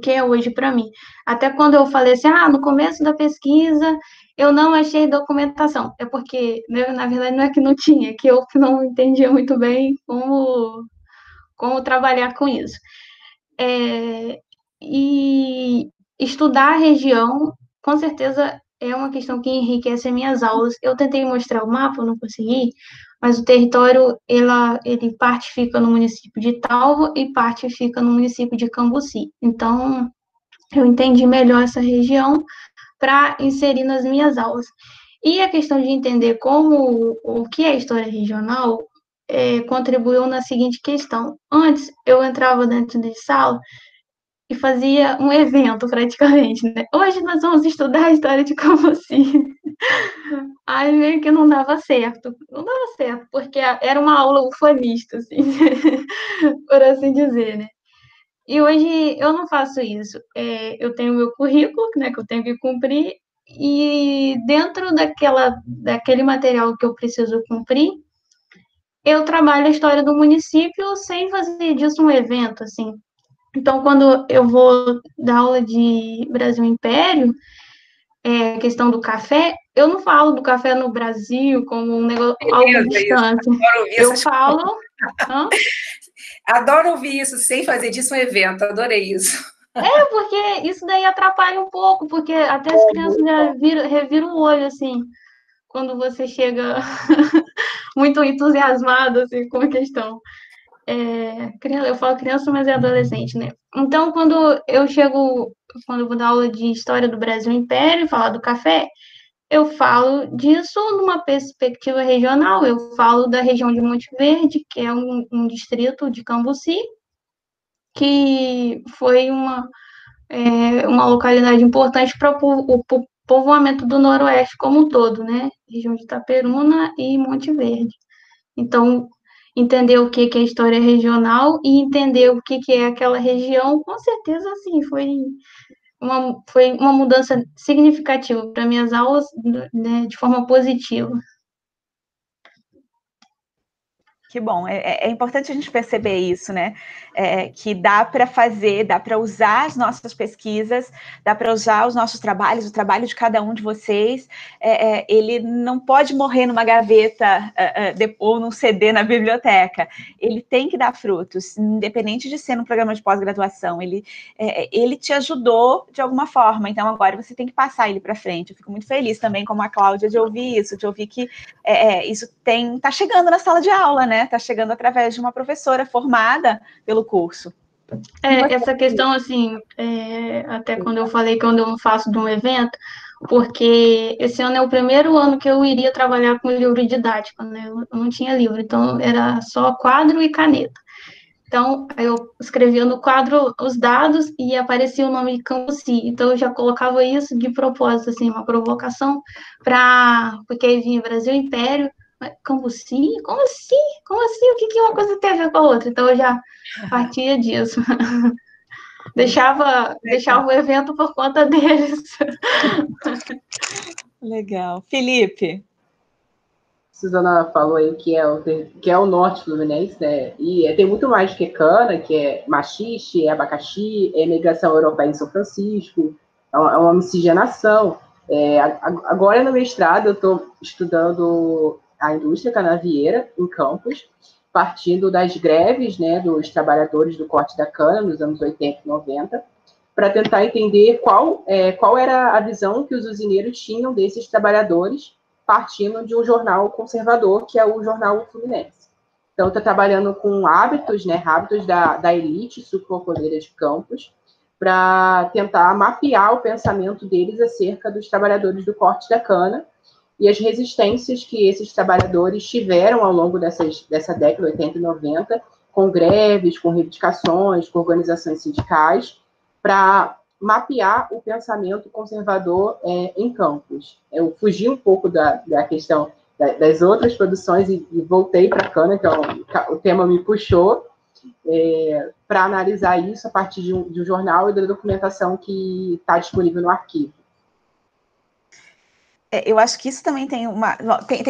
é hoje para mim. Até quando eu falei assim, no começo da pesquisa eu não achei documentação. É porque, na verdade, não é que não tinha, é que eu não entendia muito bem como trabalhar com isso. E estudar a região, com certeza, é uma questão que enriquece as minhas aulas. Eu tentei mostrar o mapa, eu não consegui, mas o território, ele parte fica no município de Talva e parte fica no município de Cambuci. Então, eu entendi melhor essa região para inserir nas minhas aulas. E a questão de entender o que é história regional contribuiu na seguinte questão. Antes, eu entrava dentro de sala e fazia um evento, praticamente, né? Hoje nós vamos estudar a história de Cambuci. Aí meio que não dava certo. Não dava certo, porque era uma aula ufanista, assim, por assim dizer, né? E hoje eu não faço isso. Eu tenho meu currículo, né, que eu tenho que cumprir, e dentro daquele material que eu preciso cumprir, eu trabalho a história do município sem fazer disso um evento, assim. Então, quando eu vou dar aula de Brasil Império, questão do café, eu não falo do café no Brasil como um negócio, algo distante. Eu falo... Adoro ouvir isso, sem fazer disso um evento, adorei isso. Porque isso daí atrapalha um pouco, porque até as crianças já reviram o olho, assim, quando você chega muito entusiasmado, assim, com a questão. Eu falo criança, mas é adolescente, né? Então, quando eu vou dar aula de História do Brasil Império, falar do café, eu falo disso numa perspectiva regional, eu falo da região de Monte Verde, que é um distrito de Cambuci, que foi uma localidade importante para o povoamento do Noroeste como um todo, né? Região de Itaperuna e Monte Verde. Então, entender o que é história regional e entender o que é aquela região, com certeza, sim, foi uma mudança significativa para minhas aulas, né, de forma positiva. Que bom, é importante a gente perceber isso, né? Que dá para fazer, dá para usar as nossas pesquisas, dá para usar os nossos trabalhos, o trabalho de cada um de vocês. Ele não pode morrer numa gaveta ou num CD na biblioteca. Ele tem que dar frutos, independente de ser num programa de pós-graduação. Ele te ajudou de alguma forma, então agora você tem que passar ele para frente. Eu fico muito feliz também, como a Cláudia, de ouvir isso, de ouvir que isso está chegando na sala de aula, né? né? Está chegando através de uma professora formada pelo curso. Essa questão, assim, até quando eu falei que eu não faço de um evento, porque esse ano é o primeiro ano que eu iria trabalhar com livro didático, né? Eu não tinha livro, então era só quadro e caneta. Então, eu escrevia no quadro os dados e aparecia o nome de Cambuci. Então, eu já colocava isso de propósito, assim, uma provocação, porque aí vinha Brasil Império, Cambuci? Como assim? Como assim? O que uma coisa tem a ver com a outra? Então, eu já partia disso. Deixava o evento por conta deles. Legal. Felipe? Suzana falou aí que é o norte fluminense, né? E tem muito mais que cana, que é machixe, é abacaxi, é imigração europeia em São Francisco, é uma miscigenação. Agora, no mestrado, eu estou estudando a indústria canavieira em Campos, partindo das greves, né, dos trabalhadores do corte da cana nos anos 80 e 90, para tentar entender qual era a visão que os usineiros tinham desses trabalhadores, partindo de um jornal conservador, que é o Jornal Fluminense. Então, estou trabalhando com hábitos, né, hábitos da elite sucrocoleira de Campos, para tentar mapear o pensamento deles acerca dos trabalhadores do corte da cana e as resistências que esses trabalhadores tiveram ao longo dessa década, 80 e 90, com greves, com reivindicações, com organizações sindicais, para mapear o pensamento conservador em Campos. Eu fugi um pouco da questão das outras produções e voltei para a cana, então o tema me puxou para analisar isso a partir de um jornal e da documentação que está disponível no arquivo. Eu acho que isso também tem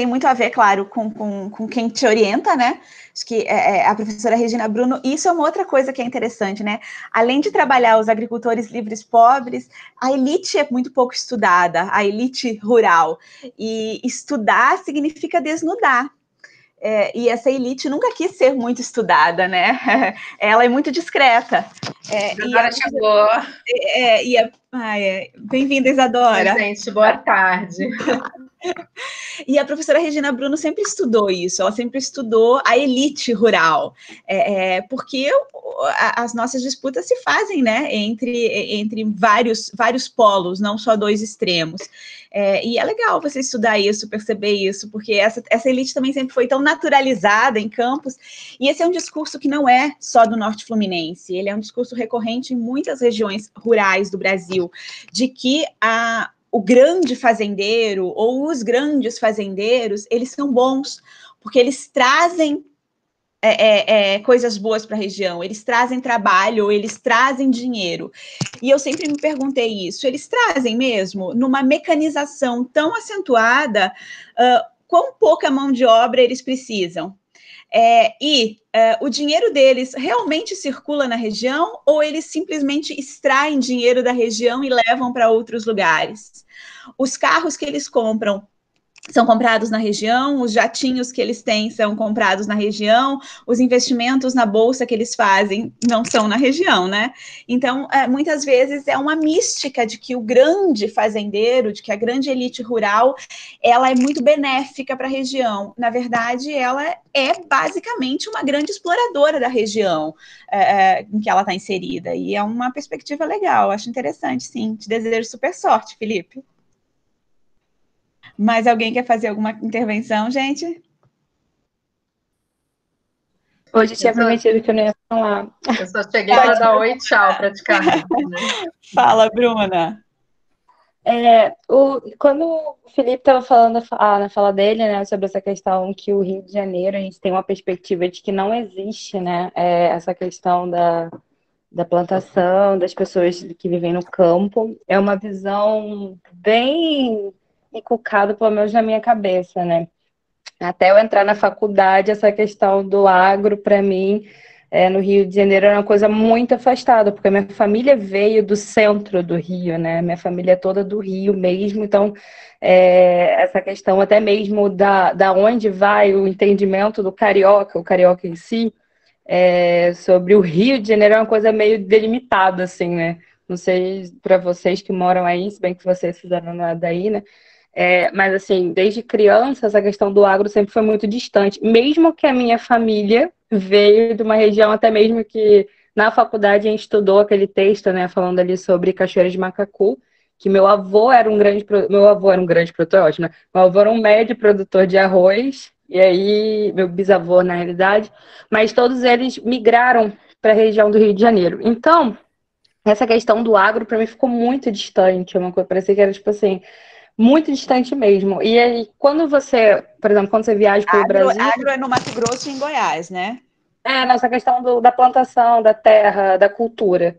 muito a ver, claro, com quem te orienta, né? Acho que a professora Regina Bruno, isso é uma outra coisa que é interessante, né? Além de trabalhar os agricultores livres pobres, a elite é muito pouco estudada, a elite rural. E estudar significa desnudar. E essa elite nunca quis ser muito estudada, né? Ela é muito discreta. Isadora chegou. Bem-vinda, Isadora. Oi, gente, boa tarde. E a professora Regina Bruno sempre estudou isso, ela sempre estudou a elite rural, porque as nossas disputas se fazem, né, entre vários polos, não só dois extremos. E é legal você estudar isso, perceber isso, porque essa elite também sempre foi tão naturalizada em Campos, e esse é um discurso que não é só do Norte Fluminense, ele é um discurso recorrente em muitas regiões rurais do Brasil, de que o grande fazendeiro ou os grandes fazendeiros, eles são bons, porque eles trazem coisas boas para a região, eles trazem trabalho, eles trazem dinheiro. E eu sempre me perguntei isso, eles trazem mesmo? Numa mecanização tão acentuada, quão pouca mão de obra eles precisam? O dinheiro deles realmente circula na região ou eles simplesmente extraem dinheiro da região e levam para outros lugares? Os carros que eles compram são comprados na região, os jatinhos que eles têm são comprados na região, os investimentos na bolsa que eles fazem não são na região, né? Então, muitas vezes é uma mística de que o grande fazendeiro, de que a grande elite rural, ela é muito benéfica para a região. Na verdade, ela é basicamente uma grande exploradora da região em que ela está inserida. E é uma perspectiva legal, acho interessante, sim. Te desejo super sorte, Felipe. Mais alguém quer fazer alguma intervenção, gente? Hoje tinha prometido que eu não ia falar. Eu só cheguei para dar oi e tchau, praticamente. Né? Fala, Bruna. Quando o Felipe estava falando na fala dele, né, sobre essa questão que o Rio de Janeiro, a gente tem uma perspectiva de que não existe, né, essa questão da plantação, das pessoas que vivem no campo, é uma visão bem inculcado, pelo menos na minha cabeça, né? Até eu entrar na faculdade, essa questão do agro, para mim, no Rio de Janeiro, era uma coisa muito afastada, porque a minha família veio do centro do Rio, né? Minha família é toda do Rio mesmo, então, essa questão até mesmo da onde vai o entendimento do carioca, o carioca em si, sobre o Rio de Janeiro é uma coisa meio delimitada, assim, né? Não sei para vocês que moram aí, se bem que vocês fizeram nada aí, né? Mas, assim, desde criança, essa questão do agro sempre foi muito distante. Mesmo que a minha família veio de uma região, até mesmo que na faculdade a gente estudou aquele texto, né, falando ali sobre Cachoeira de Macacu, que meu avô era um grande produtor, ótimo, né? Meu avô era um médio produtor de arroz, e aí, meu bisavô, na realidade, mas todos eles migraram para a região do Rio de Janeiro. Então, essa questão do agro, para mim, ficou muito distante, uma coisa, parecia que era, tipo assim, muito distante mesmo. E aí, quando você, por exemplo, quando você viaja pelo Brasil... Agro é no Mato Grosso e em Goiás, né? Nessa questão da plantação, da terra, da cultura.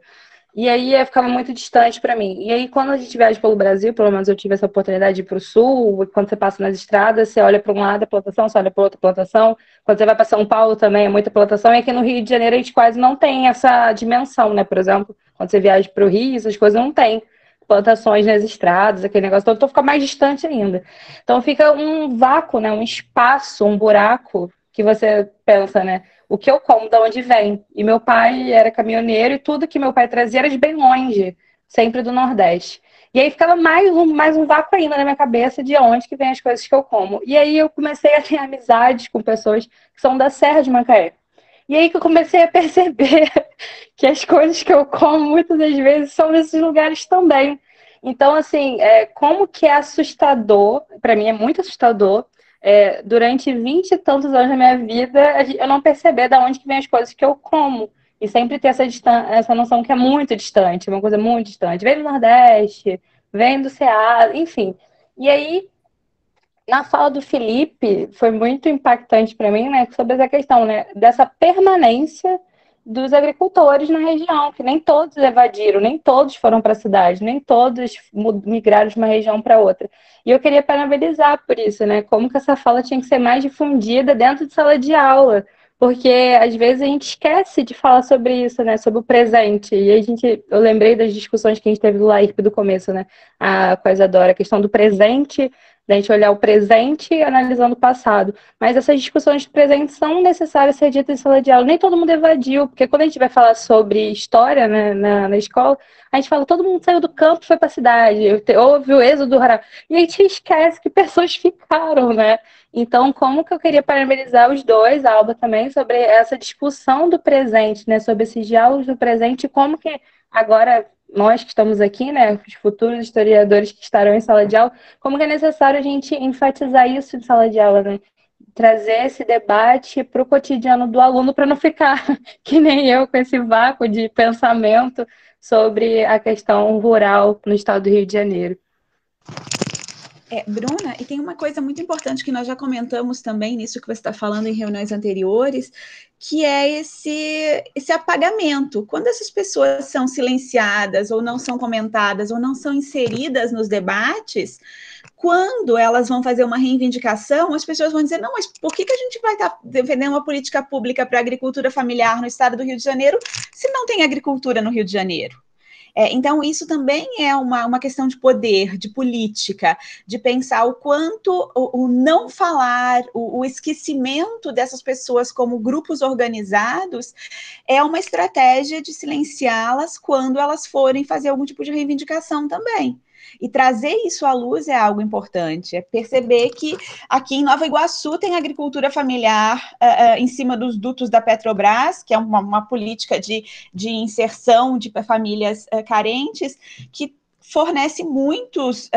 E aí ficava muito distante para mim. E aí, quando a gente viaja pelo Brasil, pelo menos eu tive essa oportunidade de ir para o sul, e quando você passa nas estradas, você olha para um lado a plantação, você olha para outra plantação. Quando você vai para São Paulo também é muita plantação. E aqui no Rio de Janeiro a gente quase não tem essa dimensão, né? Por exemplo, quando você viaja para o Rio, essas coisas não tem plantações nas estradas, aquele negócio todo, então fica mais distante ainda. Então fica um vácuo, né? Um espaço, um buraco que você pensa, né? O que eu como, de onde vem. E meu pai era caminhoneiro e tudo que meu pai trazia era de bem longe, sempre do Nordeste. E aí ficava mais um vácuo ainda na minha cabeça de onde que vem as coisas que eu como. E aí eu comecei a ter amizades com pessoas que são da Serra de Macaé. E aí que eu comecei a perceber que as coisas que eu como muitas das vezes são nesses lugares também. Então, assim, como que é assustador, para mim é muito assustador, durante 20 e tantos anos da minha vida, eu não perceber de onde que vem as coisas que eu como. E sempre ter essa noção que é muito distante, uma coisa muito distante. Vem do Nordeste, vem do Ceará, enfim. E aí, na fala do Felipe, foi muito impactante para mim, né, sobre essa questão, né, dessa permanência dos agricultores na região, que nem todos evadiram, nem todos foram para a cidade, nem todos migraram de uma região para outra. E eu queria parabenizar por isso, né? Como que essa fala tinha que ser mais difundida dentro de sala de aula, porque às vezes a gente esquece de falar sobre isso, né? Sobre o presente. E eu lembrei das discussões que a gente teve do LAIRP do começo, né? Com a Isadora, a questão do presente, da gente olhar o presente analisando o passado. Mas essas discussões de presente são necessárias ser ditas em sala de aula. Nem todo mundo evadiu, porque quando a gente vai falar sobre história, né, na escola, a gente fala, todo mundo saiu do campo e foi para a cidade, houve o êxodo rural. E a gente esquece que pessoas ficaram, né? Então, como que eu queria parabenizar os dois, a Alba também, sobre essa discussão do presente, né? Sobre esses diálogos do presente, e como que agora nós que estamos aqui, né, os futuros historiadores que estarão em sala de aula, como que é necessário a gente enfatizar isso em sala de aula, né? Trazer esse debate para o cotidiano do aluno, para não ficar que nem eu com esse vácuo de pensamento sobre a questão rural no estado do Rio de Janeiro. Bruna, e tem uma coisa muito importante que nós já comentamos também nisso que você está falando em reuniões anteriores, que é esse apagamento. Quando essas pessoas são silenciadas, ou não são comentadas, ou não são inseridas nos debates, quando elas vão fazer uma reivindicação, as pessoas vão dizer, não, mas por que a gente vai estar defendendo uma política pública para a agricultura familiar no estado do Rio de Janeiro, se não tem agricultura no Rio de Janeiro? Então, isso também é uma questão de poder, de política, de pensar o quanto o não falar, o esquecimento dessas pessoas como grupos organizados é uma estratégia de silenciá-las quando elas forem fazer algum tipo de reivindicação também. E trazer isso à luz é algo importante, é perceber que aqui em Nova Iguaçu tem agricultura familiar em cima dos dutos da Petrobras, que é uma política de inserção de famílias carentes, que fornece muitos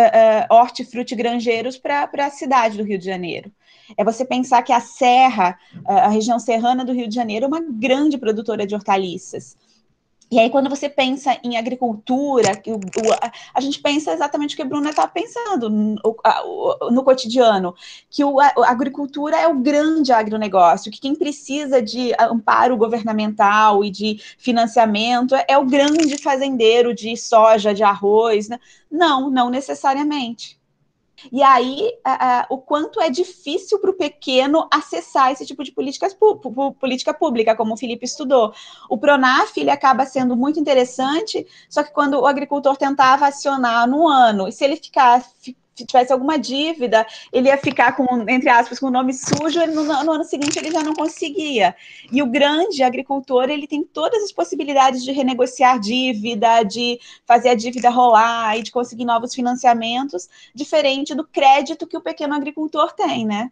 hortifrutigranjeiros para a cidade do Rio de Janeiro. É você pensar que a Serra, a região serrana do Rio de Janeiro, é uma grande produtora de hortaliças. E aí, quando você pensa em agricultura, a gente pensa exatamente o que a Bruna está pensando no cotidiano, que a agricultura é o grande agronegócio, que quem precisa de amparo governamental e de financiamento é o grande fazendeiro de soja, de arroz, né? Não necessariamente. E aí, o quanto é difícil para o pequeno acessar esse tipo de política pública, como o Felipe estudou. O Pronaf, ele acaba sendo muito interessante, só que quando o agricultor tentava acionar no ano, e se ele tivesse alguma dívida, ele ia ficar com, entre aspas, com o nome sujo, no ano seguinte ele já não conseguia. E o grande agricultor, ele tem todas as possibilidades de renegociar dívida, de fazer a dívida rolar e de conseguir novos financiamentos, diferente do crédito que o pequeno agricultor tem, né?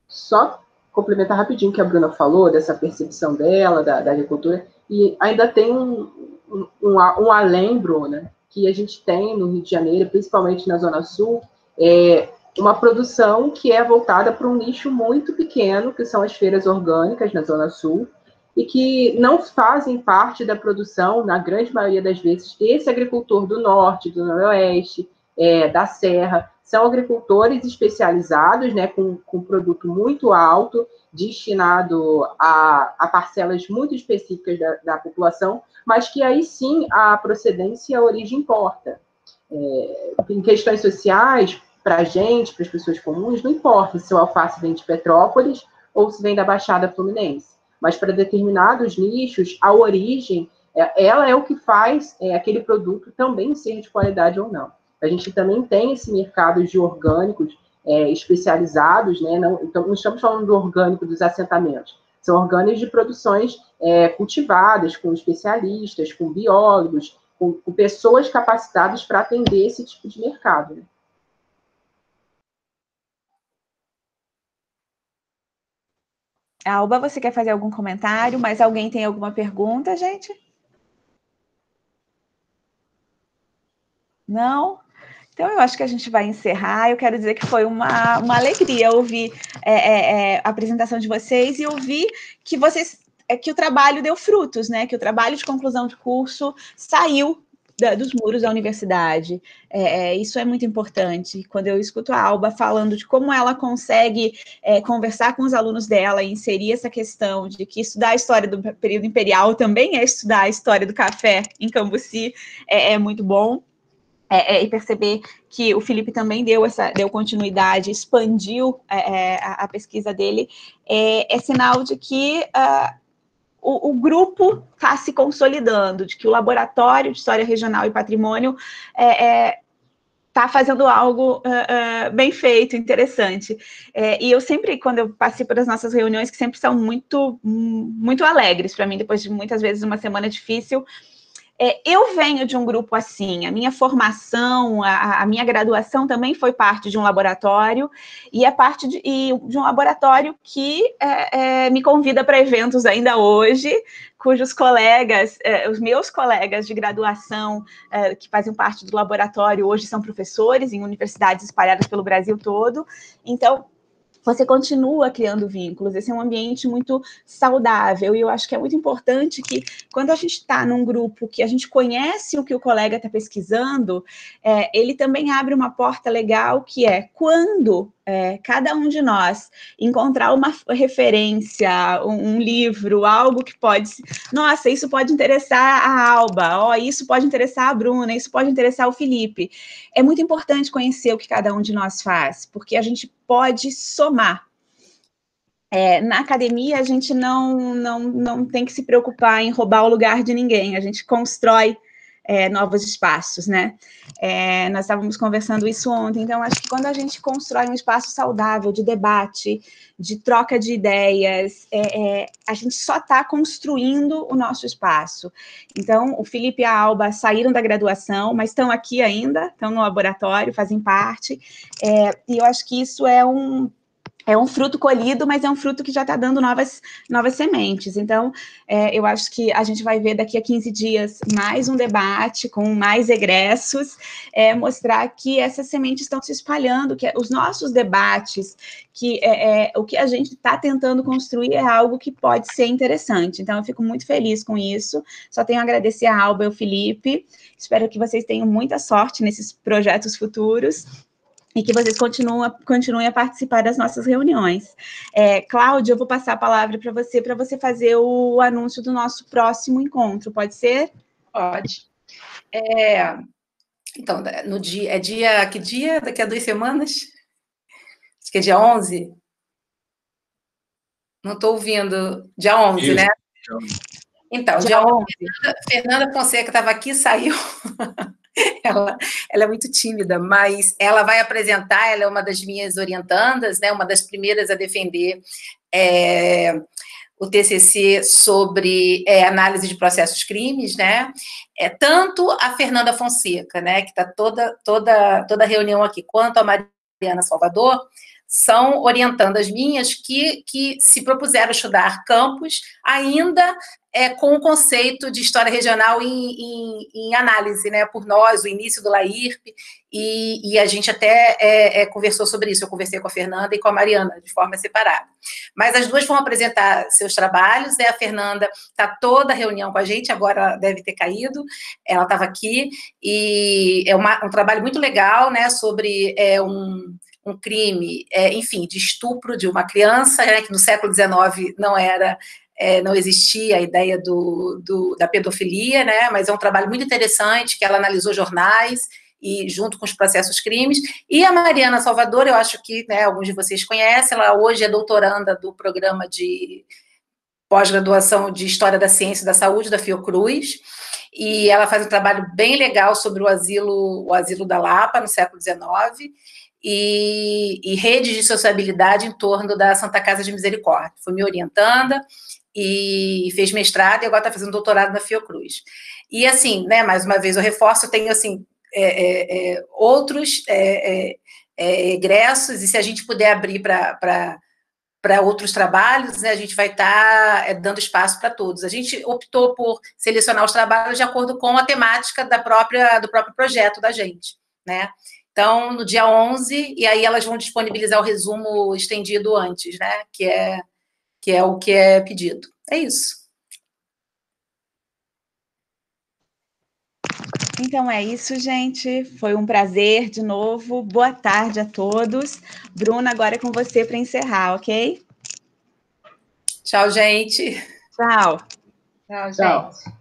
Só complementar rapidinho o que a Bruna falou, dessa percepção dela, da agricultura, e ainda tem um além, Bruna, que a gente tem no Rio de Janeiro, principalmente na Zona Sul, uma produção que é voltada para um nicho muito pequeno, que são as feiras orgânicas na Zona Sul, e que não fazem parte da produção, na grande maioria das vezes, esse agricultor do norte, do noroeste, da serra, são agricultores especializados, né, com produto muito alto, destinado a parcelas muito específicas da população, mas que aí sim a procedência e a origem importa. Em questões sociais, para a gente, para as pessoas comuns, não importa se o alface vem de Petrópolis ou se vem da Baixada Fluminense, mas para determinados nichos, a origem, ela é o que faz aquele produto também ser de qualidade ou não. A gente também tem esse mercado de orgânicos especializados, né? Então, não estamos falando do orgânico dos assentamentos, são orgânicos de produções cultivadas, com especialistas, com biólogos, com pessoas capacitadas para atender esse tipo de mercado, né? Alba, você quer fazer algum comentário? Mais alguém tem alguma pergunta, gente? Não? Então, eu acho que a gente vai encerrar. Eu quero dizer que foi uma alegria ouvir a apresentação de vocês e ouvir que que o trabalho deu frutos, né? Que o trabalho de conclusão de curso saiu dos muros da universidade. Isso é muito importante. Quando eu escuto a Alba falando de como ela consegue conversar com os alunos dela e inserir essa questão de que estudar a história do período imperial também é estudar a história do café em Cambuci, é muito bom. E perceber que o Felipe também deu continuidade, expandiu a pesquisa dele, é sinal de que o grupo está se consolidando, de que o Laboratório de História Regional e Patrimônio está fazendo algo bem feito, interessante. E eu sempre, quando eu participo das nossas reuniões, que sempre são muito, muito alegres para mim, depois de muitas vezes uma semana difícil, eu venho de um grupo assim, a minha formação, a minha graduação também foi parte de um laboratório, e é parte de um laboratório que me convida para eventos ainda hoje, cujos colegas, os meus colegas de graduação, que fazem parte do laboratório, hoje são professores em universidades espalhadas pelo Brasil todo. Então, você continua criando vínculos, esse é um ambiente muito saudável, e eu acho que é muito importante que, quando a gente está num grupo que a gente conhece o que o colega está pesquisando, ele também abre uma porta legal, que é quando cada um de nós encontrar uma referência, um livro, algo que pode... Nossa, isso pode interessar a Alba, isso pode interessar a Bruna, isso pode interessar o Felipe. É muito importante conhecer o que cada um de nós faz, porque a gente pode somar. Na academia, a gente não tem que se preocupar em roubar o lugar de ninguém, a gente constrói novos espaços, né? Nós estávamos conversando isso ontem, então acho que quando a gente constrói um espaço saudável de debate, de troca de ideias, a gente só está construindo o nosso espaço. Então, o Felipe e a Alba saíram da graduação, mas estão aqui ainda, estão no laboratório, fazem parte, e eu acho que isso é um fruto colhido, mas é um fruto que já está dando novas sementes. Então, eu acho que a gente vai ver daqui a 15 dias mais um debate com mais egressos, mostrar que essas sementes estão se espalhando, que os nossos debates, que o que a gente está tentando construir é algo que pode ser interessante. Então, eu fico muito feliz com isso. Só tenho a agradecer a Alba e ao Felipe. Espero que vocês tenham muita sorte nesses projetos futuros, e que vocês continuem a participar das nossas reuniões. Cláudia, eu vou passar a palavra para você fazer o anúncio do nosso próximo encontro, pode ser? Pode. Então, no dia, que dia? Daqui a 2 semanas? Acho que é dia 11? Não estou ouvindo. Dia 11, isso, né? Então, dia 11. Fernanda Fonseca estava aqui, saiu. ela é muito tímida, mas ela vai apresentar, ela é uma das minhas orientandas, né, uma das primeiras a defender o TCC sobre análise de processos crimes, né, tanto a Fernanda Fonseca, né, que está toda reunião aqui, quanto a Mariana Salvador, são orientandas minhas que se propuseram estudar campos ainda com o conceito de história regional em análise, né, por nós, o início do LAIRP, e a gente até conversou sobre isso, eu conversei com a Fernanda e com a Mariana, de forma separada. Mas as duas vão apresentar seus trabalhos, né, a Fernanda está toda a reunião com a gente, agora deve ter caído, ela estava aqui, e é um trabalho muito legal, né, sobre um crime, enfim, de estupro de uma criança, né, que no século XIX não existia a ideia da pedofilia, né, mas é um trabalho muito interessante, que ela analisou jornais, e junto com os processos crimes, e a Mariana Salvador, eu acho que, né, alguns de vocês conhecem, ela hoje é doutoranda do programa de pós-graduação de História da Ciência e da Saúde, da Fiocruz, e ela faz um trabalho bem legal sobre o asilo da Lapa, no século XIX, e redes de sociabilidade em torno da Santa Casa de Misericórdia. Foi minha orientanda e fez mestrado e agora está fazendo doutorado na Fiocruz. E assim, né, mais uma vez eu reforço, eu tenho assim outros egressos, e se a gente puder abrir para outros trabalhos, né, a gente vai estar dando espaço para todos. A gente optou por selecionar os trabalhos de acordo com a temática do próprio projeto da gente, né? Então, no dia 11, e aí elas vão disponibilizar o resumo estendido antes, né? Que é o que é pedido. É isso. Então é isso, gente. Foi um prazer de novo. Boa tarde a todos. Bruna, agora é com você para encerrar, ok? Tchau, gente. Tchau. Tchau, gente.